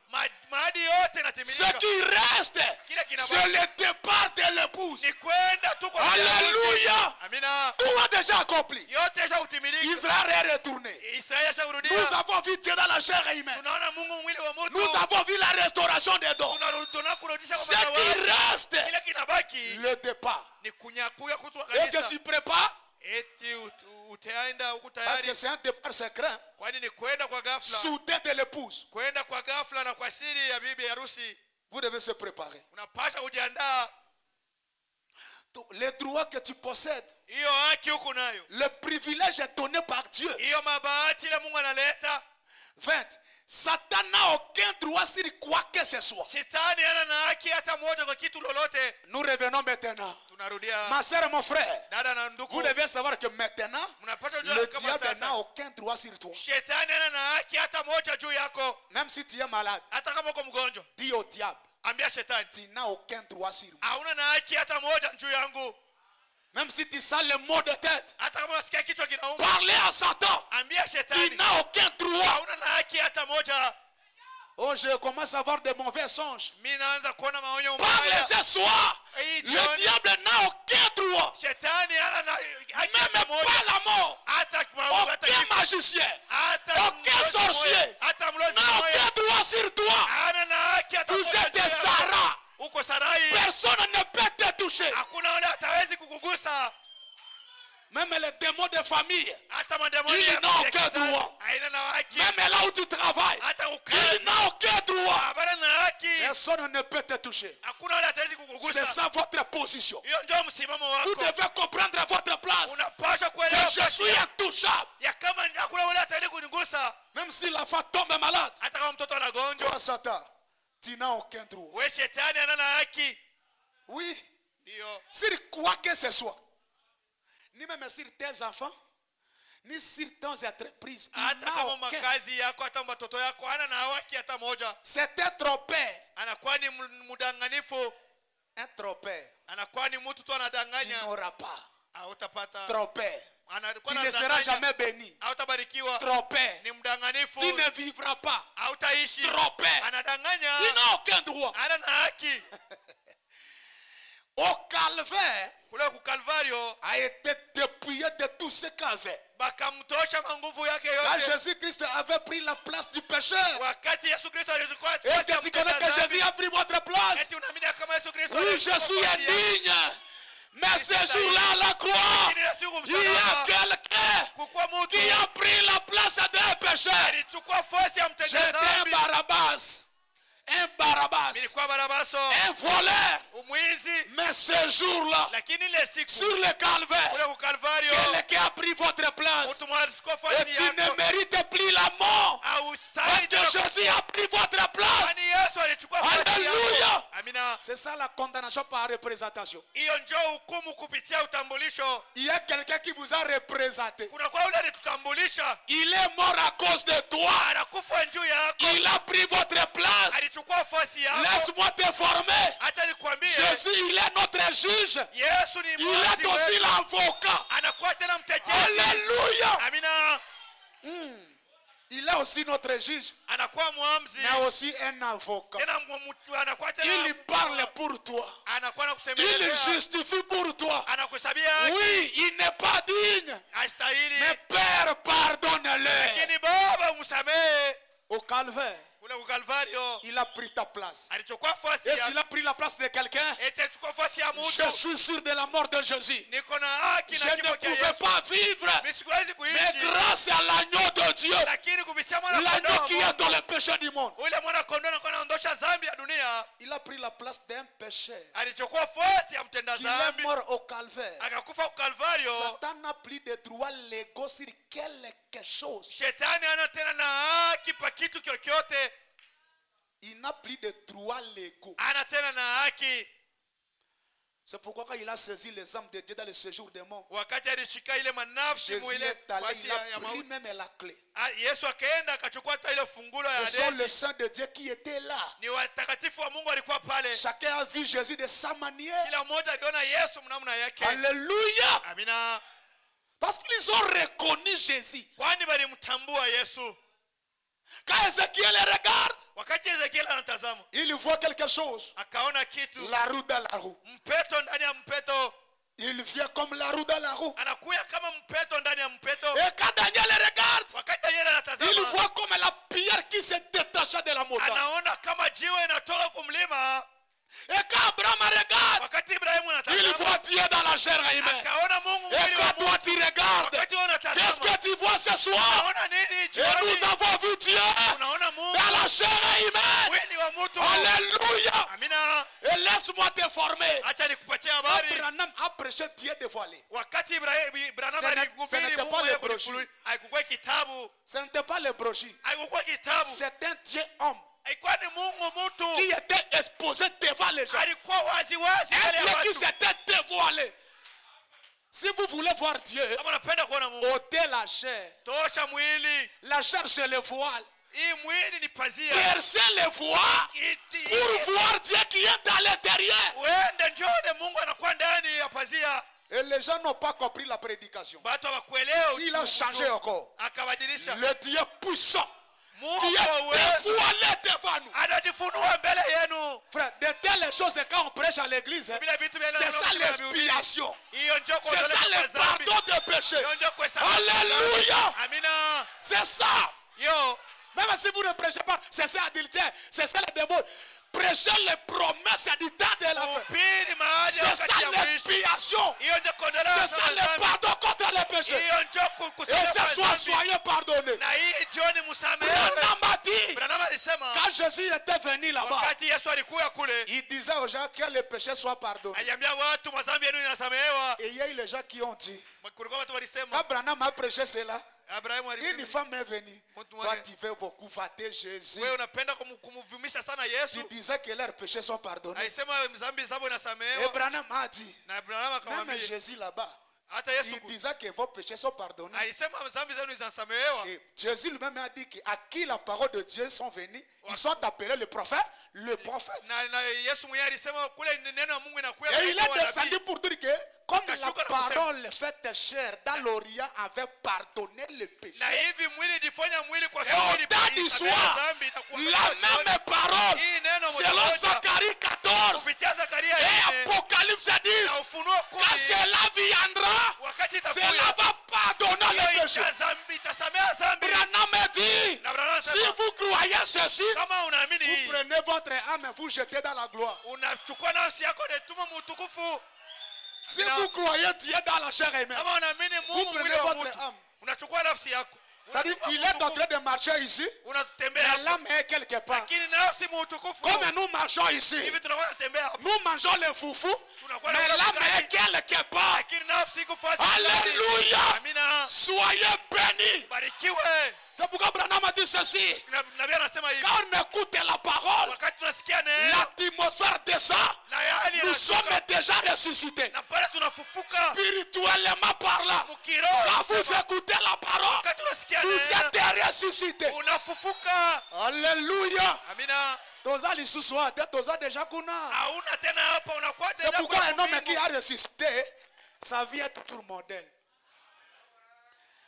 maadi yote Ce inatimilika. qui reste, c'est le départ de l'épouse. Ni kwenda tu kwa Alléluia. Amina. Tout est déjà accompli. Yote yashatimilika. Israël est retourné. Israeli yasharudia. Nous avons vu Dieu dans la chair humaine. Tunaona Mungu mwili wa mtu. Nous avons vu la restauration des dons. Tunaona kurudisha Ce kwa qui watu. reste, Kile kinabaki le départ. ni kunyakuya kutoka Est-ce kanisa. que tu prépares? Eti utaenda huku Parce tayari. que c'est un départ secret. Kwani ni kwenda kwa ghafla. Soudain de l'épouse. Kwenda kwa ghafla na kwa siri ya bibi harusi. Vous devez se préparer. Unapasha kujiandaa. Les droits que tu possèdes, Hiyo haki huku nayo. le privilège est donné par Dieu. Hiyo mabahati ile Mungu analeta. 20. Satan n'a aucun droit sur quoi que ce soit. Shetani hana na haki hata moja kwa kitu lolote. Nous revenons maintenant. Tunarudia. Ma sœur et mon frère, Dada na ndugu. vous devez savoir que maintenant, Mnapaswa jua le kama diable sasa. n'a aucun droit sur toi. Shetani hana na haki hata moja juu yako. Même si tu es malade, Hata kama uko mgonjwa. dis au diable, Ambia shetani. tu n'as aucun droit sur moi. Hauna na haki hata moja juu yangu. Même si tu sens le maux de tête, Hata kama unasikia kichwa kinauma. parlez à Satan. Ambia Tu shetani. n'as aucun droit. Hauna na haki hata moja. Oh, je commence à avoir de mauvais songes. Mimi naanza kuona maonyo Parlez mbaya. ce soir. Hii Le jioni. diable n'a aucun droit. Shetani hana na haki Même hata pas moja. la mort. Hata mauti hata Aucun kifo. magicien. Hata Aucun mlozi sorcier mmoja. Hata mlozi n'a mmoja. aucun droit sur toi. Hana na haki hata Vous moja êtes juu des yako. Sarah. Uko Sarai. Personne ne peut te toucher. Hakuna wale hatawezi kukugusa. Même les démons de famille. Hata mademoni Il ya n'a aucun kizazi. droit. Haina na haki. Même là où tu travailles. Hata Il ukazi. n'a aucun droit. Habana na haki. Personne ne peut te toucher. Hakuna wale hatawezi C'est kukugusa. ça votre position. Hiyo ndio msimamo Vous wako. devez comprendre votre place. Unapaswa Que kuelewa je suis intouchable. ya kama hakuna wale hatawezi kunigusa. Même si la femme tombe malade. Hata kama mtoto anagonjwa. Toi, Satan, tu n'as aucun droit. We shetani hana na haki. Oui. Ndio. Sur quoi que ce soit. Ni même sur tes enfants. Ni sur tes entreprises. Il Hata n'a kama aucun. makazi yako hata mtoto yako hana na haki hata moja. C'est un trompeur. Anakuwa ni mdanganifu. Un trompeur. Anakuwa ni mtu tu Tu anadanganya. n'auras pas. Hautapata. Trompeur. Anakuwa Tu ne seras anadanganya. jamais béni. Hautabarikiwa. Trompeur. Ni mdanganifu. Tu ne vivras pas. Hautaishi. Trompeur. Anadanganya. Il n'a aucun droit. Hana na haki. Au calvaire Kule ku Kalvario a été dépouillé de tout ce qu'il avait. bakamtosha manguvu yake Quand yote. Jésus-Christ avait pris la place du pécheur. Wakati Yesu Kristo alichukua Est-ce que tu connais que Jésus a pris votre place? Eti unaamini kama Yesu Kristo Oui, je suis indigne. Mais ce jour-là, à la croix, il y a quelqu'un qui a pris la place des pécheurs. alichukua fosi ya mtenda J'étais un dhambi. Barabbas. Un Barabbas. Nilikuwa Barabaso, Un voleur. umwizi, Mais ce jour-là, lakini ile siku sur le calvaire, kule ku Kalvario quelqu'un a pris votre place. mtu mmoja alichukua Et fosi tu ne yako. mérites plus la mort. Parce que Jésus a pris votre place. Kwani Yesu alichukua fosi Alléluia. yako. Amina. C'est ça la condamnation par représentation. Hiyo njoo hukumu kupitia utambulisho. Il y a quelqu'un qui vous a représenté. Kuna kwa yule alitutambulisha, Il est mort à cause de toi. anakufa juu yako. Il a pris votre place. Alichukua fosi yako. Laisse-moi te former. Acha nikwambie, Jésus, il est notre juge. Yesu ni Il est mwazi aussi wetu. l'avocat. Anakuwa tena mtetezi. Alléluia. Amina. Il est aussi notre juge, Anakuwa muamzi. mais aussi un avocat. Tena anakuwa tena Il parle pour toi. anakuwa Il anakusemelea. justifie pour toi. Anakusabia haki. Oui, il n'est pas digne. Hastahili. Mais Père, pardonne-le. Lakini Baba umsamehe. Au calvaire, kule kukalvario Il a pris ta place. alichukua nafasi Est-ce ya qu'il a pris la place de quelqu'un? eti alichukua nafasi ya Je mtu. suis sûr de la mort de Jésus. Niko na haki Je na ne kifo cha pouvais Yesu. pas vivre, Mimi siwezi mais kuishi grâce à l'agneau de Dieu, lakini kupitia mwana l'agneau kondoo qui wa est dans Mungu. le péché du monde. Ule mwana kondoo anakuwa anaondosha dhambi ya dunia. Il a pris la place d'un pécheur. Alichukua nafasi ya mtenda Il est dhambi mort au calvaire. akakufa kwa Kalvario. Satan n'a plus de droits légaux sur quelque chose. Shetani hana tena na haki pa kitu chochote. Il n'a plus de droits légaux. Hana tena na haki. C'est pourquoi quand il a saisi les âmes de Dieu dans le séjour des morts, Wakati alishika ile manafsi Jésus mwile est allé, basi il ya a pris mauti. même la clé. Yesu akaenda akachukua hata ile fungulo ya Ce sont Hades. les saints de Dieu qui étaient là. Ni watakatifu wa Mungu walikuwa pale. Chacun a vu Jésus de sa manière. Kila mmoja aliona Yesu mnamna yake. Alléluia. Amina. Parce qu'ils ont reconnu Jésus. Kwani walimtambua Yesu. Quand Ézéchiel les regarde, Wakati Ezekiel anatazama, il voit quelque chose. akaona kitu. La roue dans la roue. Mpeto ndani ya mpeto. Il vient comme la roue dans la roue. Anakuya kama mpeto ndani ya mpeto. Et quand Daniel les regarde, Wakati Daniel anatazama, il voit comme la pierre qui se détache de la montagne. anaona kama jiwe inatoka kumlima. Et quand Abraham regarde, Wakati Ibrahimu il anatazama, voit Dieu dans la chair humaine. akaona Mungu Et mwili wa quand toi Mungu. tu regardes, Wakati wewe qu'est-ce unatazama, que tu vois ce soir? unaona nini Et jioni? nous avons vu Dieu Unaona Mungu dans la chair humaine. mwili wa mtu. Alléluia. Amina. Et laisse-moi t'informer. Acha nikupatie habari. Abraham a prêché Dieu dévoilé. Wakati Ibrahimu Ce n'était alihubiri pas Mungu les yeye brochures. kulifunulia, haikuwa kitabu, Ce n'était pas les brochures. haikuwa kitabu. C'est un Dieu homme Haikuwa ni Mungu qui mtu. était exposé devant les gens. Alikuwa wazi wazi mbele Un ya Dieu qui watu. s'était dévoilé. Si vous voulez voir Dieu, Kama unapenda kuona Mungu, ôtez la chair. tosha mwili. La chair, c'est le voile. Hii mwili ni pazia. Percez le voile pour voir Dieu qui est dans l'intérieur. Uende njone Mungu anakuwa ndani ya pazia. Et les gens n'ont pas compris la prédication. Watu hawakuelewa. Il a changé encore. Akabadilisha. Le Dieu puissant Mungu qui est wa uwezo dévoilé devant nous. anajifunua mbele yenu. Frère, de telles choses, quand on prêche à l'église, hein, Vile vitu vya c'est ça l'expiation. Hiyo ndio C'est ça le pardon de péché. Hiyo ndio kuhesabu. Alléluia. Amina. C'est ça. Yo, Même si vous ne prêchez pas, c'est ça adultère, c'est ça le démon. Prêchez les promesses du temps de la fin. upili mahali C'est ça wakati ya mwisho. l'expiation. Hiyo ndio kuondolewa C'est ça le pardon contre les péchés. Hiyo ndio Et kukusanya ce soir, dhambi. soyez pardonnés. Na hii jioni msamehe. Branham a dit, Branham alisema quand Jésus était venu là-bas, wakati Yesu alikuwa kule, il disait aux gens que les péchés soient pardonnés. aliambia watu madhambi yenu inasamehewa. Et il y a eu les gens qui ont dit, Kulikuwa watu walisema, quand Branham a prêché cela, Abrahamu une alisema, femme est venue. Mtu Toi, mmoja, tu veux beaucoup fâter Jésus. wewe unapenda kumvumisha sana Tu Yesu. disais que leurs péchés sont pardonnés. Alisema dhambi zao Et inasamehewa. Branham a dit, Na Abrahamu même akamwambia, Jésus là-bas, hata il Yesu disait que vos péchés sont pardonnés. alisema dhambi zenu zinasamehewa. Et Jésus lui-même a dit qu'à qui la parole de Dieu sont venus, ils sont appelés le prophète. Le prophète. Na Yesu mwenyewe alisema kule neno la Mungu inakuwa Et il est descendu pour dire que comme la Kashuka na parole faite chair dans l'Orient avait pardonné le péché. na hivi mwili jifanya mwili kwa Et sababu au temps du soir, la même parole, hii neno selon moja Zacharie 14 kupitia Zakaria et 4 Apocalypse 10, na Ufunuo quand 10 cela viendra, wakati cela itakuja va pardonner le hiyo péché. itasamea dhambi. Branham dit, Na Branham si anasema, vous croyez ceci, kama unaamini vous hii prenez votre âme et vous jetez dans la gloire. unachukua nafsi yako na tuma mutukufu. Si vous croyez Dieu dans la chair humaine, Kama unaamini vous Mungu mwili prenez wa votre mtu âme. unachukua nafsi yako. C'est-à-dire Unachukua qu'il est en mutukufu, train de marcher ici, unatembea mais l'âme est quelque part. lakini nafsi mutukufu. Comme nous marchons ici, Hivi tunakuwa tunatembea hapo. nous mangeons les foufous, Tunakuwa mais tunakula l'âme est mkate, quelque part. lakini nafsi iko fasi. Alléluia. Amina. Soyez bénis. Barikiwe. C'est pourquoi Branham a dit ceci. Nabii anasema hivi. Quand on écoute la parole, Wakati tunasikia neno l'atmosphère descend. na hali Nous sommes inashuka déjà ressuscités. na pale tunafufuka Spirituellement parlant, mkiroho. quand vous écoutez la parole, Wakati tunasikia vous neno êtes ressuscités. unafufuka. Alléluia. Amina. Toza lisusu ate toza déjà kuna. Hauna tena hapa unakuwa C'est tena pourquoi kwa un homme Mungu. qui a ressuscité, sa vie est toujours modèle.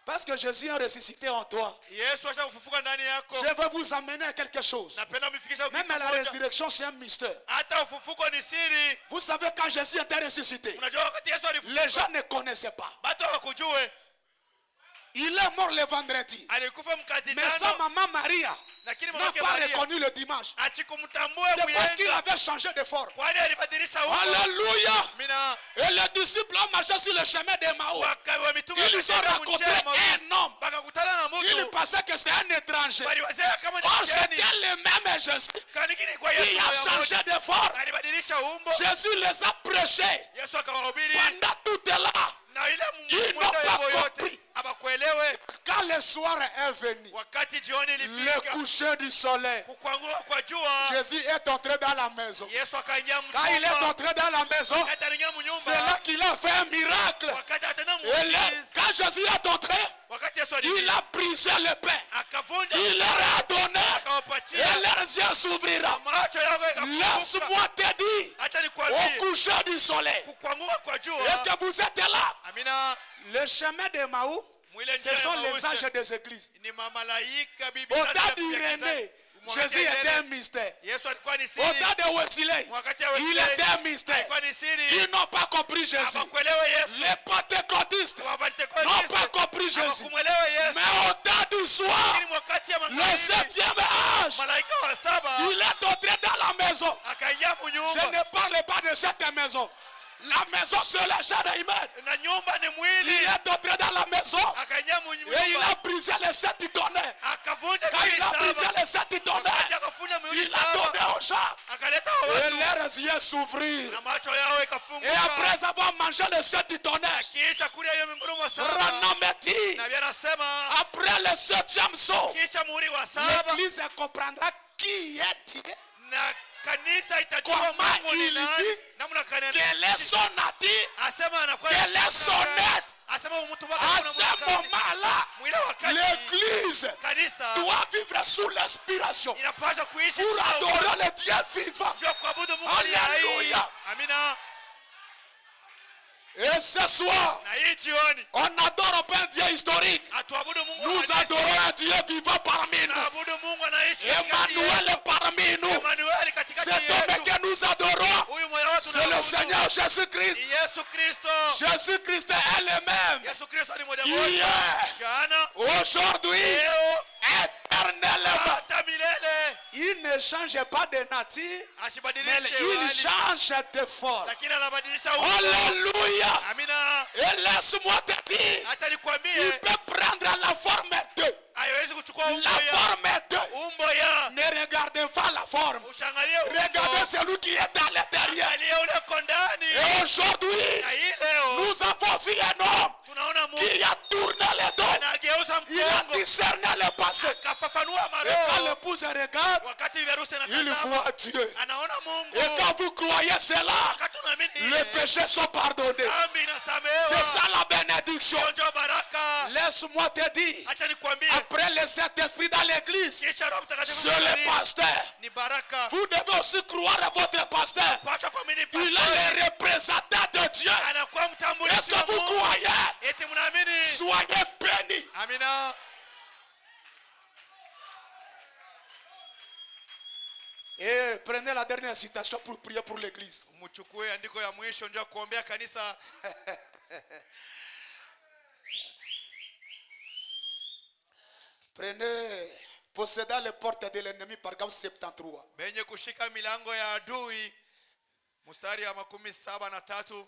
Parce que Jésus a ressuscité en toi. Yesu ashakufufuka ndani yako. Je veux vous amener à quelque chose. Napenda mfikisha Même la résurrection, c'est un mystère. hata ufufuko ni siri. Vous savez, quand Jésus était ressuscité, Unajua wakati Yesu les alifufuka gens ne connaissaient pas. watu hawakujue. Il est mort le vendredi. Alikufa mkazi Mais sa tano maman Maria lakini n'a mamake pas Maria reconnu le dimanche. asikumtambue C'est parce qu'il mwenga, avait changé de forme. kwani alibadilisha umbo. Alléluia. Amina. Et les disciples ont marché sur le chemin d'Emmaüs. Wa mitume Ils ont wakatembea rencontré njia ya Emmaus. un homme. Wakakutana na Ils mtu pensaient que c'était un étranger. waliwazea kama ni Or, mgeni. c'était le même Jésus Kanikini kwa qui Yesu a moyo changé mmoja. de forme. Alibadilisha umbo. Jésus les a prêchés Yesu akawahubiri pendant toute là. na ile Ils mwendo n'ont yao pas yote compris. abakuelewe. Quand le soir est venu, Wakati jioni le ilifika coucher du soleil, kukwangua kwa jua, Jésus est entré dans la maison. Yesu akaingia Quand il est mnyumba. entré dans la maison, Wakati aliingia c'est mnyumba, là qu'il a fait un miracle. wakati atenda Et là, muujiza, quand Jésus est entré, wakati Yesu il aliingia a brisé le pain. akavunja, Il leur a donné. akawapatia Et leurs yeux s'ouvrira. macho yao yakafunguka. Laisse-moi te dire, Acha au nikwambie, coucher du soleil, kukwangua kwa jua. est-ce que vous êtes là? Amina. Le chemin de Maou, Mwile ce njia sont ya les Emmaus anges des églises. ni mamalaika bibi Au tatu temps ya d'Irénée, kusikiza. Jésus était un mystère. Yesu alikuwa ni Au siri. temps de Wesley, Wakati ya il Wesley, était un mystère. alikuwa ni siri. Ils n'ont pas compris Jésus. Hawakuelewa Yesu. Les pentecôtistes n'ont Wapentekoste pas compris Jésus. hawakumwelewa Yesu. Mais au temps du soir, Lakini wakati ya le magharibi, septième âge, malaika wa saba il est entré dans la maison. akaingia Je mnyumba. ne parle pas de cette maison. La maison, c'est la chair humaine. Na nyumba ni Il mwili. est entré dans la maison Akaingia et il a mnyumba. brisé les 7 tonnerres. Akavunja Quand il a miili brisé saba. les 7 tonnerres, Akafunja miili il a saba. donné aux gens. Akaleta Et watu. leurs yeux s'ouvrirent. Na macho yao Et ikafunguka. après avoir mangé les 7 tonnerres, Kisha kulia hiyo mingurumo saba. renommé-t-il, Na Biblia inasema après le 7e saut, kisha muhuri wa saba l'église comprendra qui est Dieu, na kanisa itajua comment Mungu ni il nani, vit, namna kanisa quel est son nature, asema anakuwa quel est son être. asema mtu wake À kuna ce mtu gani. moment-là, Mwile wakati l'église kanisa doit vivre sous l'inspiration inapaswa kuishi pour kwa adorer le Dieu vivant. ndio kuabudu Mungu aliye hai. Alléluia. Amina. Et ce soir, Na hii jioni on adore pas un Dieu historique. atuabudu Mungu Nous halisi. adorons un Dieu vivant parmi nous. Tunaabudu Mungu anaishi katikati Emmanuel yetu. est parmi nous. Emmanuel katikati Cet homme yetu. que nous adorons, Huyu mwenye watu c'est le tunaabudu. Seigneur Jésus-Christ. Ni Yesu Kristo. Jésus-Christ est le même. Yesu Kristo ni moja Hier, moja. Jana, aujourd'hui, leo, éternellement. hata milele. Il ne change pas de nature, mais Asibadilishe il hali, change de forme. lakini anabadilisha umbo. Alléluia. Amina. Et laisse-moi te dire, Acha il nikwambie, peut prendre la forme de. haiwezi kuchukua umbo La ya forme de. umbo ya. Ne regardez pas la forme. Ushangalie Regardez umbo. celui qui est à l'intérieur. Angalia ule uko ndani. Et aujourd'hui, Na hii leo nous avons vu un homme tunaona qui Mungu a tourné le dos. anageuza Il a mgongo. discerné le passé. Kafafanua Et quand maroho. l'épouse regarde, Wakati virusi il anatazama, voit Dieu. anaona Mungu. Et quand vous croyez cela, Wakati unaamini les péchés sont pardonnés. dhambi inasamehewa. C'est ça la bénédiction. Hiyo ndio baraka. Laisse-moi te dire, Acha nikwambie, après le Saint-Esprit dans l'église, kisha Roho Mtakatifu c'est le ndani, pasteur. ni baraka. Vous devez aussi croire à votre pasteur. Pasha kuamini Il est pastori. le représentant de Dieu. Anakuwa Est-ce mtambulishi que wa vous Mungu. croyez? Eti mnaamini? Soyez bénis. Amina. Et prenez la dernière citation pour prier pour l'église. Mchukue andiko ya mwisho ndio kuombea kanisa. Prenez, possédant les portes de l'ennemi, par exemple 73. Benye kushika milango ya adui. Mstari ya 73.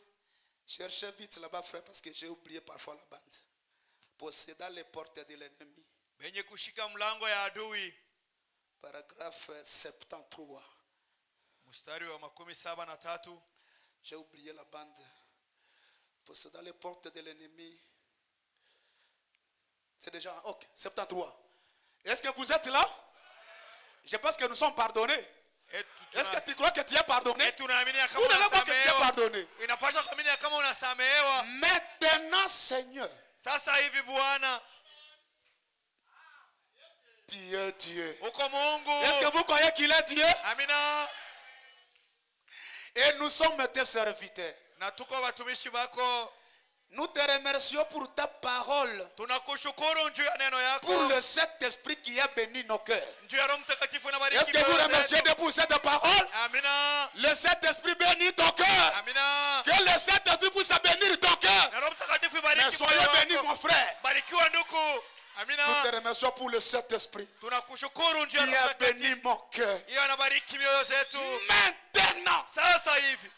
Cherchez vite là-bas, frère, parce que j'ai oublié parfois la bande. Possédant les portes de l'ennemi, Benye kushika mlango ya adui. paragraphe 73. Mstari wa 73. J'ai oublié la bande. Possédant les portes de l'ennemi. C'est déjà, ok, 73. Est-ce que vous êtes là? Je pense que nous sommes pardonnés. Est-ce que tu crois que tu es pardonné? Tunaamini Vous kama devez croire que tu es unasamehewa. pardonné. Inapaswa kuamini kama unasamehewa. Maintenant, Seigneur, Sasa hivi Bwana, tu es Dieu. uko Mungu. Est-ce que vous croyez qu'il est Dieu? Amina. Et nous sommes tes serviteurs. Na tuko watumishi wako. Nous te remercions pour ta parole, Tunakushukuru juu ya neno yako. pour le Saint-Esprit qui a béni nos cœurs. Juu ya Roho Mtakatifu na bariki. Est-ce que vous remerciez de pour cette parole? Amina. Le Saint-Esprit bénit ton cœur. Amina. Que le Saint-Esprit puisse bénir ton cœur. Na Roho Mtakatifu Mais bariki. soyez moyo bénis, wako. mon frère. Barikiwa ndugu. Amina. Nous te remercions pour le Saint-Esprit Tunakushukuru njia qui a béni mon cœur. hiyo anabariki mioyo zetu. Maintenant, Sasa hivi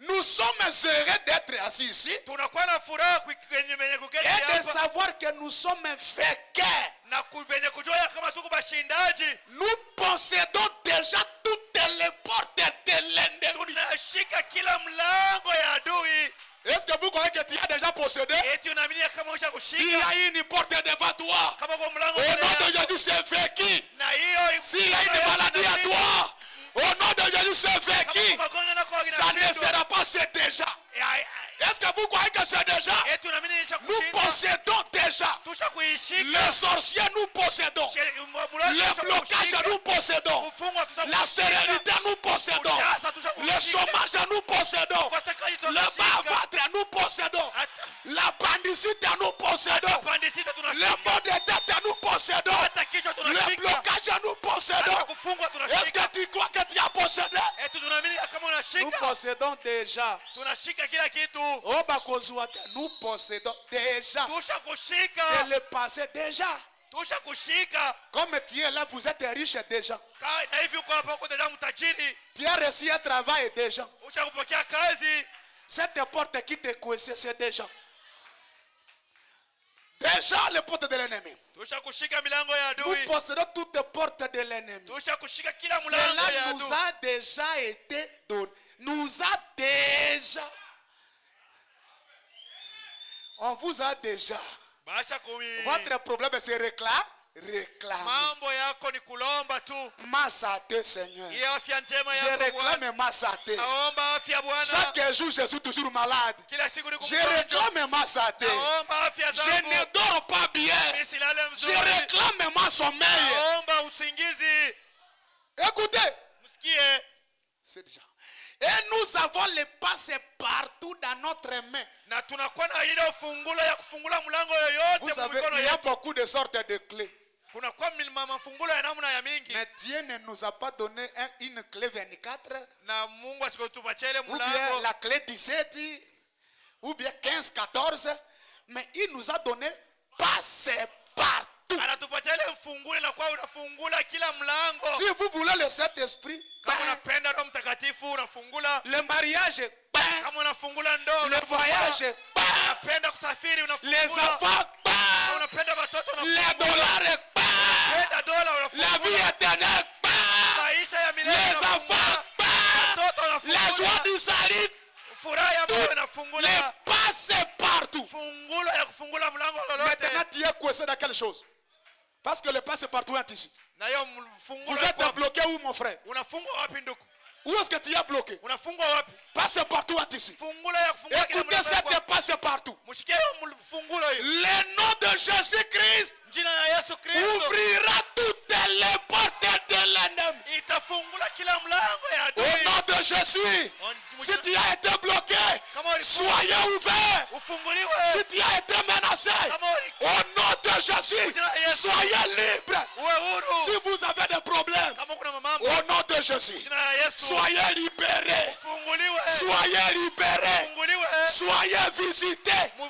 nous sommes heureux d'être assis ici tunakuwa na furaha kwenye kuketi et de hapa savoir que nous sommes vainqueurs. na kwenye kujua kama tuko bashindaji. Nous possédons déjà toutes les portes de l'ennemi. Tunashika kila mlango ya adui. Est-ce que vous croyez que tu as déjà possédé? Eti unaamini kama S'il y ushakushika a une porte devant toi, kama kwa mlango au nom de mbele yako. Jésus, c'est vaincu. Na hiyo S'il y a une maladie à toi, au nom de Jésus, c'est vaincu. kama magonjwa yako Ça ne yanashindwa. sera pas, c'est déjà. Est-ce que vous croyez que c'est déjà? Eti unaamini Nous ishakushindwa. possédons déjà. Tushakuishika. Les sorciers, nous possédons. Les blocages, nous possédons. La stérilité, nous possédons. Le chômage, nous possédons. Le bas-ventre, nous possédons. La bandicite, nous possédons. Le mot de tête, nous possédons. Le blocage, nous possédons. Est-ce que tu crois que tu as possédé? Nous possédons déjà. Oh, Bakozouate, nous possédons déjà. C'est le passé déjà. Comme tu es là, vous êtes riche déjà. Tu as reçu un travail déjà. Cette porte qui te coincée, c'est déjà. Déjà les portes de l'ennemi. Nous possédons toutes les portes de l'ennemi. Cela nous a déjà été donné. Nous a déjà. On vous a déjà. Votre problème c'est réclame. Mambo yako ni kulomba tu. Ma santé, Seigneur. Hiyo afya njema Je yako Bwana. réclame ma santé. Naomba afya Bwana. Chaque jour, je suis toujours malade. Kila siku niko Je mgonjwa. réclame ma santé. Naomba afya Je zangu. ne dors pas bien. Nisilale Je mzuri. réclame ma sommeil. Naomba usingizi. Écoutez. Msikie. C'est déjà. Et nous avons les passes partout dans notre main. Na tunakuwa na ile fungulo ya kufungula mlango yoyote Vous savez, mikono il y a yetu. beaucoup de sortes de clés. Kunakuwa mafungulo ya namna ya mingi. Mais Dieu ne nous a pas donné une clé 24. Na Mungu asikotupatia ile Ou bien mlango. la clé 17. Ou bien 15, 14. Mais il nous a donné passes partout. Anatupatia ile mfungulo na kwa unafungula kila mlango. Si vous voulez le Saint-Esprit, Kama unapenda Roho Mtakatifu unafungula. le mariage, Kama unafungula ndoa. le voyage, Unapenda kusafiri unafungula. les enfants, Kama unapenda watoto unafungula. les dollars, Unapenda dola la unafungula. vie éternelle, Maisha ya milele les unafungula. enfants, Watoto la joie unafungula. du salut, Furaha ya Mungu les unafungula. passes partout. Fungulo ya kufungula mlango lolote. Maintenant, tu es coincé dans quelque chose. Parce que le passe partout est ici. Na hiyo Vous fungulo êtes bloqué où, mon frère? unafungwa wapi ndugu? Où est-ce que tu es bloqué? Unafungwa wapi? Passe partout est ici. Fungulo ya kufungua kila Écoutez mlango. cette passe partout. Mshikie hiyo fungulo hiyo. Le nom de Jésus-Christ Jina la Yesu Kristo ouvrira toutes les portes de l'ennemi. itafungula kila mlango ya Au adui. nom de Jésus, si tu as été bloqué, soyez ouvert. Ufunguliwe. Si tu as été menacé, au nom de Jésus, soyez libre. Uwe huru. Si vous avez des problèmes, Kama kuna mambo. au nom de Jésus, Jina la Yesu. soyez libérés. Ufunguliwe. Soyez libérés. Ufunguliwe. Soyez visités. Mute.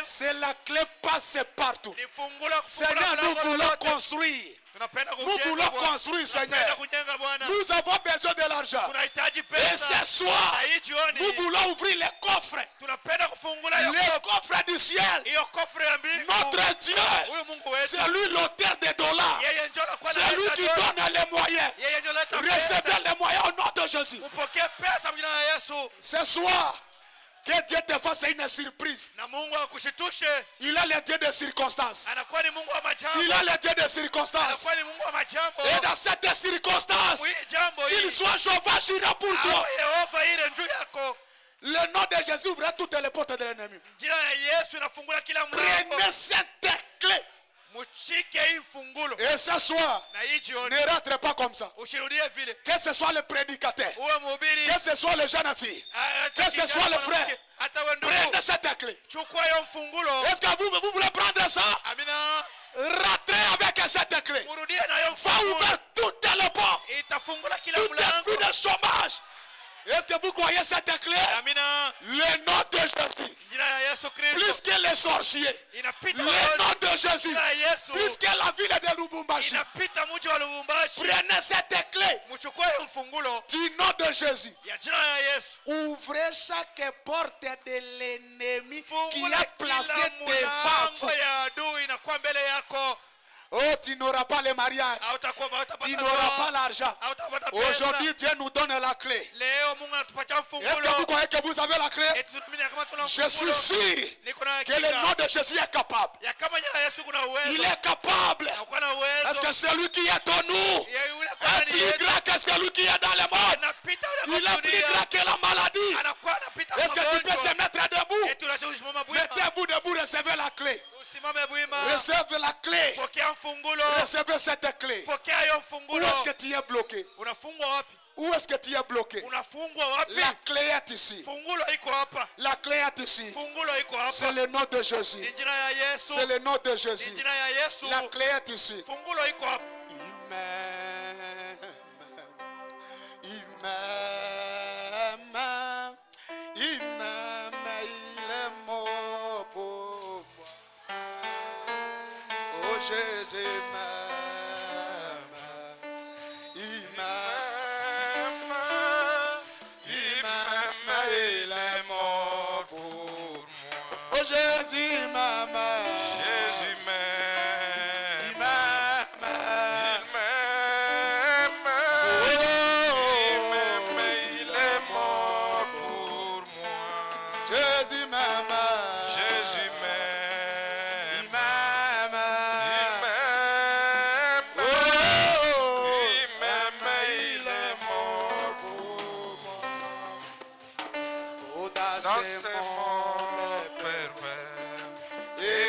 C'est la clé passe partout. Ni fungulo kufungula Seigneur, nous mlango voulons lolote. construire. Tunapenda Nous kujenga voulons Bwana. construire, Tunapenda Seigneur. kujenga Bwana. Nous avons besoin de l'argent. Tunahitaji Et pesa. ce soir, Na hii jioni nous voulons ouvrir les coffres. tunapenda kufungula hiyo Les kofre. coffres du ciel. Hiyo kofre ya mbingu. Notre Dieu, Huyu Mungu wetu. c'est lui l'auteur des dollars. Yeye ndio anakuwa C'est lui analeta qui dola. donne les moyens. Yeye ndio analeta pesa. Recevez les moyens au nom de Jésus. Upokee pesa kwa jina la Yesu. Ce soir, que Dieu te fasse une surprise. Na Mungu akushtushe. Il est le Dieu des circonstances. Anakuwa ni Mungu wa majambo. Il est le Dieu des circonstances. Anakuwa ni Mungu wa majambo. Et dans cette circonstance, Hii jambo qu'il hili. soit Jéhovah Jireh pour toi. Awe Yehova ile juu yako. Le nom de Jésus ouvre toutes les portes de l'ennemi. Jina la Yesu inafungula kila mlango. Prenez cette clé. Mshike hii fungulo. Et ce soir, Na hii jioni ne rentre pas comme ça. usirudie vile. Que ce soit le prédicateur, Uwe mhubiri. que ce soit le jeune fille, hata que ce kijana soit le mwanamke, frère. hata wewe ndugu. Prenez cette clé. Chukua hiyo mfungulo. Est-ce que vous voulez prendre ça? Amina. Rentrez avec cette clé. Murudie na hiyo Va mfungulo. ouvrir toutes les portes. Itafungula kila Tout esprit mlango. de chômage, Est-ce que vous croyez cette clé? Amina. Le nom de Jésus. Jina ya Yesu Plus Kristo. que les sorciers. Inapita Le magonjwa. nom de Jésus. Jina ya Yesu. Plus que la ville de Lubumbashi. Inapita mji wa Lubumbashi. Prenez cette clé. Mchukue mfungulo Du nom de Jésus. ya jina ya Yesu. Ouvrez chaque porte de l'ennemi qui Fungula est placé kila devant vous. mulango ya adui inakuwa mbele yako. Oh, tu n'auras pas le mariage. Tu n'auras pas l'argent. Aujourd'hui, Dieu nous donne la clé. Leo Mungu anatupatia Est-ce que vous mfungulo. croyez que vous avez la clé? Eti tunaamini kama tuna Je suis mfungulo. sûr Niko na que le hakika nom de Jésus est capable. ya kama jina la Yesu kuna uwezo. Il est capable. Uko na uwezo. Parce que celui qui est en nous Ya yule kwa est ndani plus yetu. grand que celui qui est dans le monde. Anapita Il ule est plus grand que la maladie. anakuwa anapita Est-ce que tu peux se mettre debout? Eti unashauri kusimama bwima. Mettez-vous debout, recevez la clé. Usimame bwima. Recevez la clé. Pokea mfungulo. Recevez cette clé. Pokea hiyo Où mfungulo. est-ce que tu es bloqué? Unafungwa wapi? Où est-ce que tu es bloqué? Unafungwa wapi? La clé est ici. Fungulo iko hapa. La clé est ici. Fungulo iko C'est hapa. le nom de Jésus. Ni jina ya Yesu. C'est le nom de Ni Jésus. jina ya Yesu. La clé est ici. Fungulo iko hapa. Il m'aime. Il m'aime. Il m'aime. Il est mort pour moi. Oh Jésus m'aime. Il m'aime. Il m'aime. Il est mort pour moi. Oh Jésus m'aime. Jésus m'aime. Il m'aime. Il m'aime. Il m'aime. Il est mort pour moi. Jésus m'aime. Jésus Il m'aime. m'aime. Il m'aime. Oh, Il m'aime. Il est mort pour moi. Oh, dans ce monde pervers. Et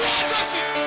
Alléluia.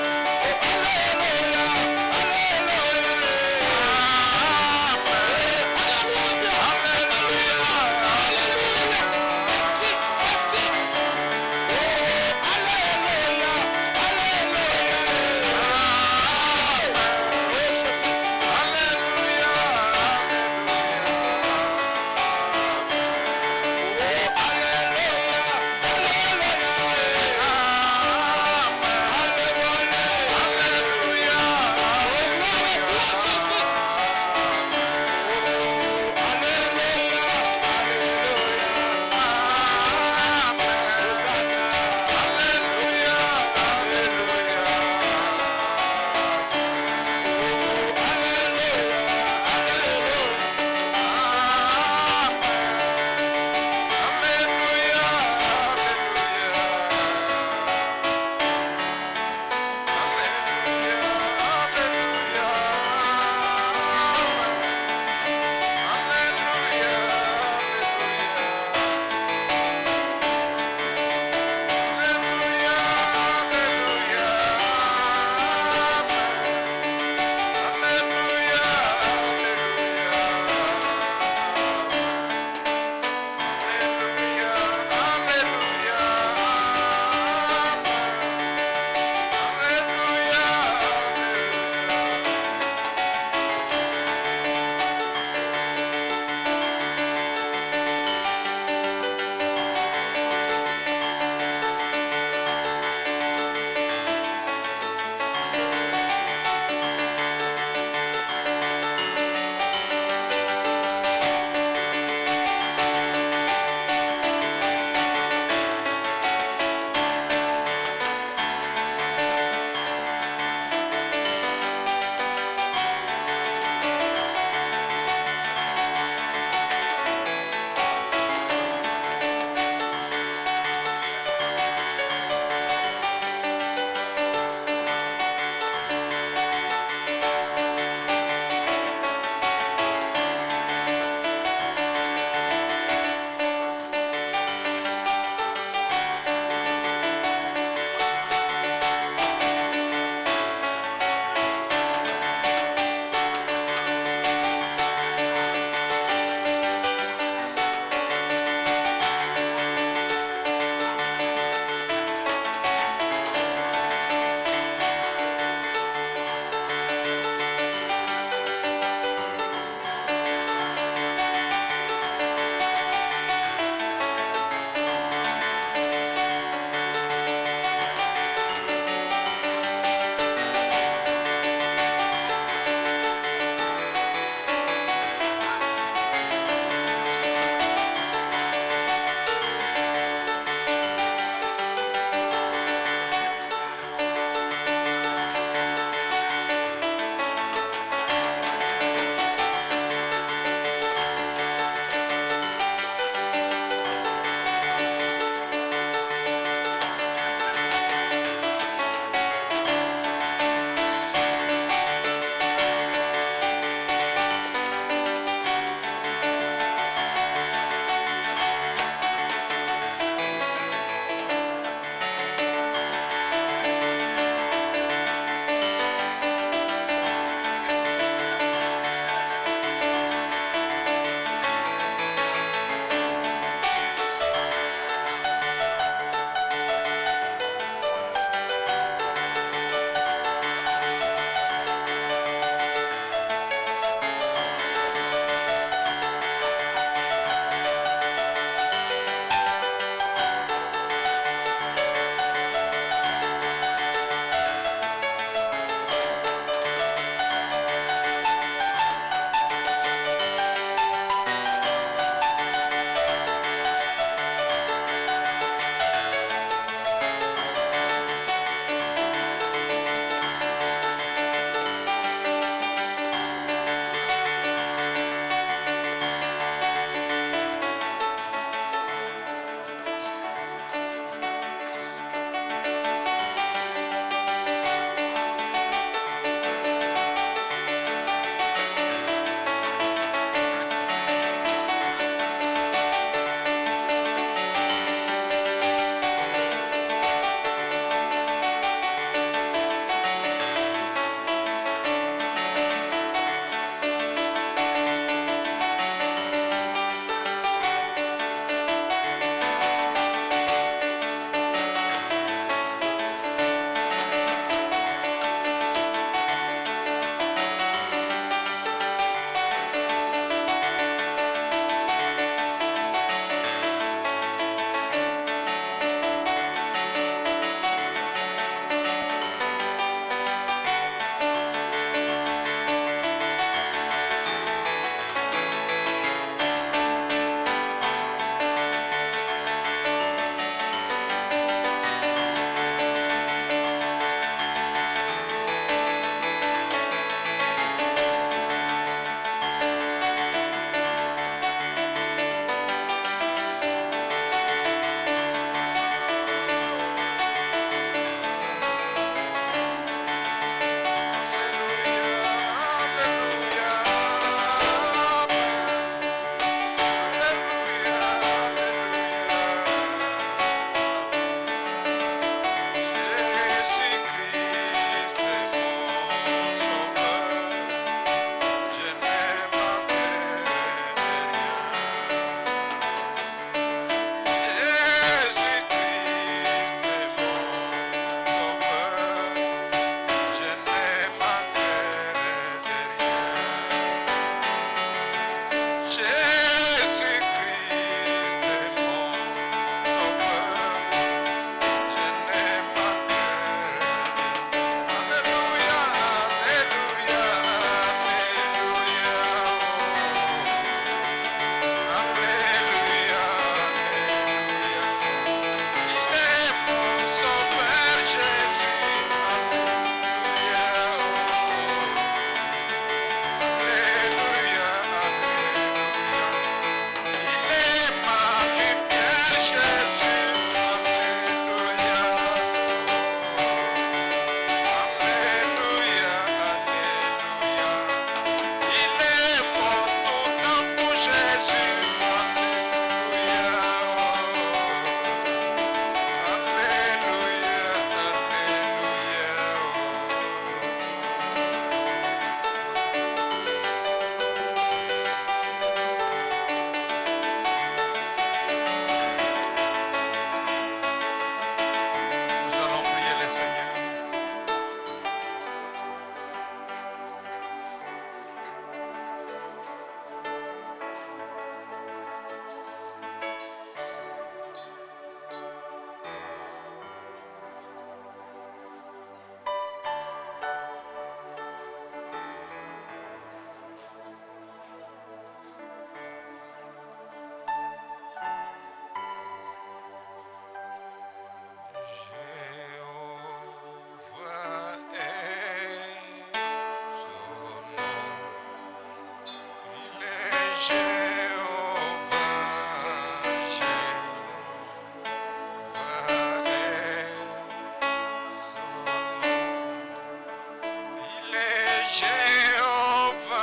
Jéhovah,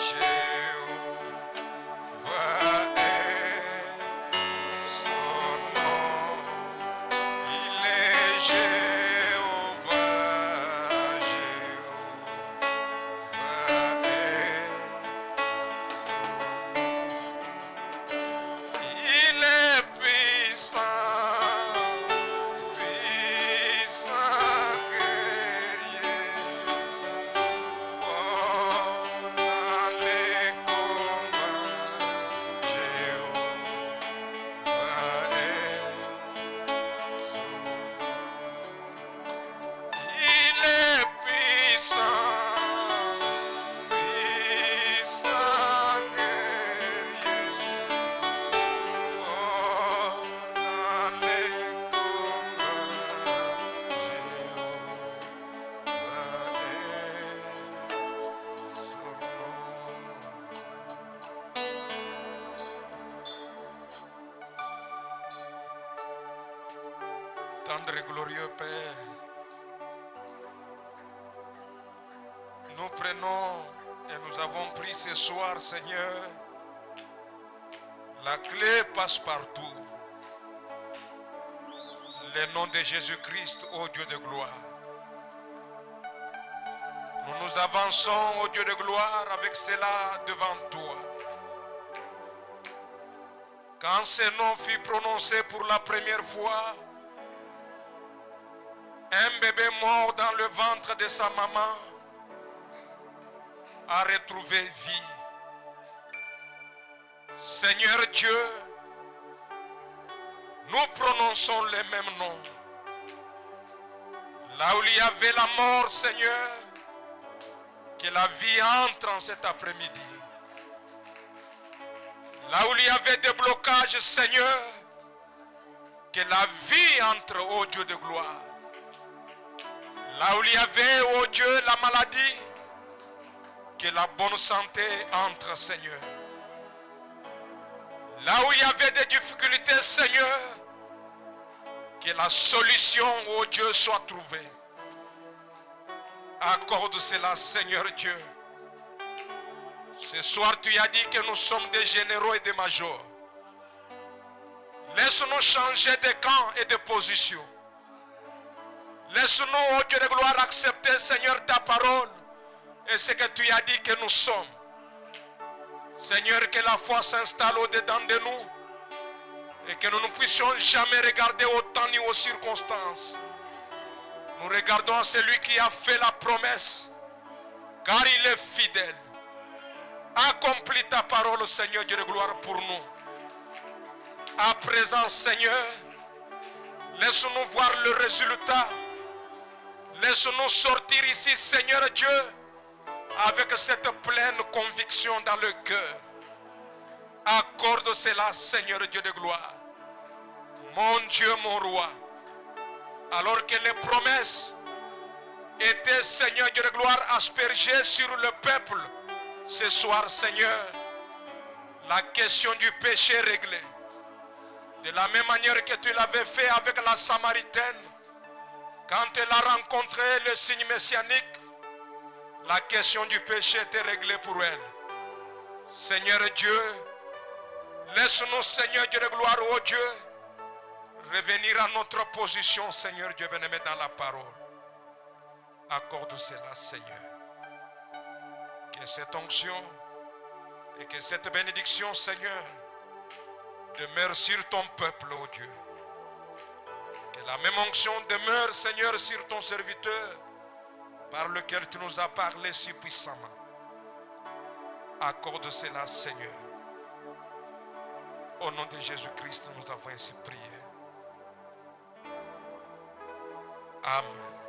Jéhovah est son nom. Il est Jéhovah, Jéhovah est. Il est puissant, puissant guerrier. Oh, dans les combats, Jéhovah est. Il est puissant, puissant guerrier. Oh, dans les combats, Jéhovah est. Tendre et glorieux Père, nous prenons et nous avons pris ce soir, Seigneur, la clé passe partout. Le nom de Jésus-Christ, ô Dieu de gloire. Nous nous avançons, ô Dieu de gloire, avec cela devant toi. Quand ce nom fut prononcé pour la première fois, un bébé mort dans le ventre de sa maman a retrouvé vie. Seigneur Dieu, nous prononçons les mêmes noms. Là où il y avait la mort, Seigneur, que la vie entre en cet après-midi. Là où il y avait des blocages, Seigneur, que la vie entre, ô Dieu de gloire. Là où il y avait, ô Dieu, la maladie, que la bonne santé entre, Seigneur. Là où il y avait des difficultés, Seigneur, que la solution, ô Dieu, soit trouvée. Accorde cela, Seigneur Dieu. Ce soir, tu as dit que nous sommes des généraux et des majors. Laisse-nous changer de camp et de position. Laisse-nous, ô Dieu de gloire, accepter, Seigneur, ta parole et ce que tu as dit que nous sommes. Seigneur, que la foi s'installe au-dedans de nous et que nous ne puissions jamais regarder au temps ni aux circonstances. Nous regardons celui qui a fait la promesse, car il est fidèle. Accomplis ta parole, Seigneur Dieu de gloire, pour nous. À présent, Seigneur, laisse-nous voir le résultat. Laisse-nous sortir ici, Seigneur Dieu, avec cette pleine conviction dans le cœur. Accorde cela, Seigneur Dieu de gloire. Mon Dieu, mon roi. Alors que les promesses étaient, Seigneur Dieu de gloire, aspergées sur le peuple, ce soir, Seigneur, la question du péché est réglée. De la même manière que tu l'avais fait avec la Samaritaine, quand elle a rencontré le signe messianique, la question du péché était réglée pour elle. Seigneur Dieu, laisse-nous, Seigneur Dieu de gloire, ô Dieu, revenir à notre position, Seigneur Dieu bien-aimé, dans la parole. Accorde cela, Seigneur. Que cette onction et que cette bénédiction, Seigneur, demeure sur ton peuple, ô Dieu. Que la même onction demeure, Seigneur, sur ton serviteur, par lequel tu nous as parlé si puissamment. Accorde cela, Seigneur. Au nom de Jésus-Christ, nous avons ainsi prié. Amen.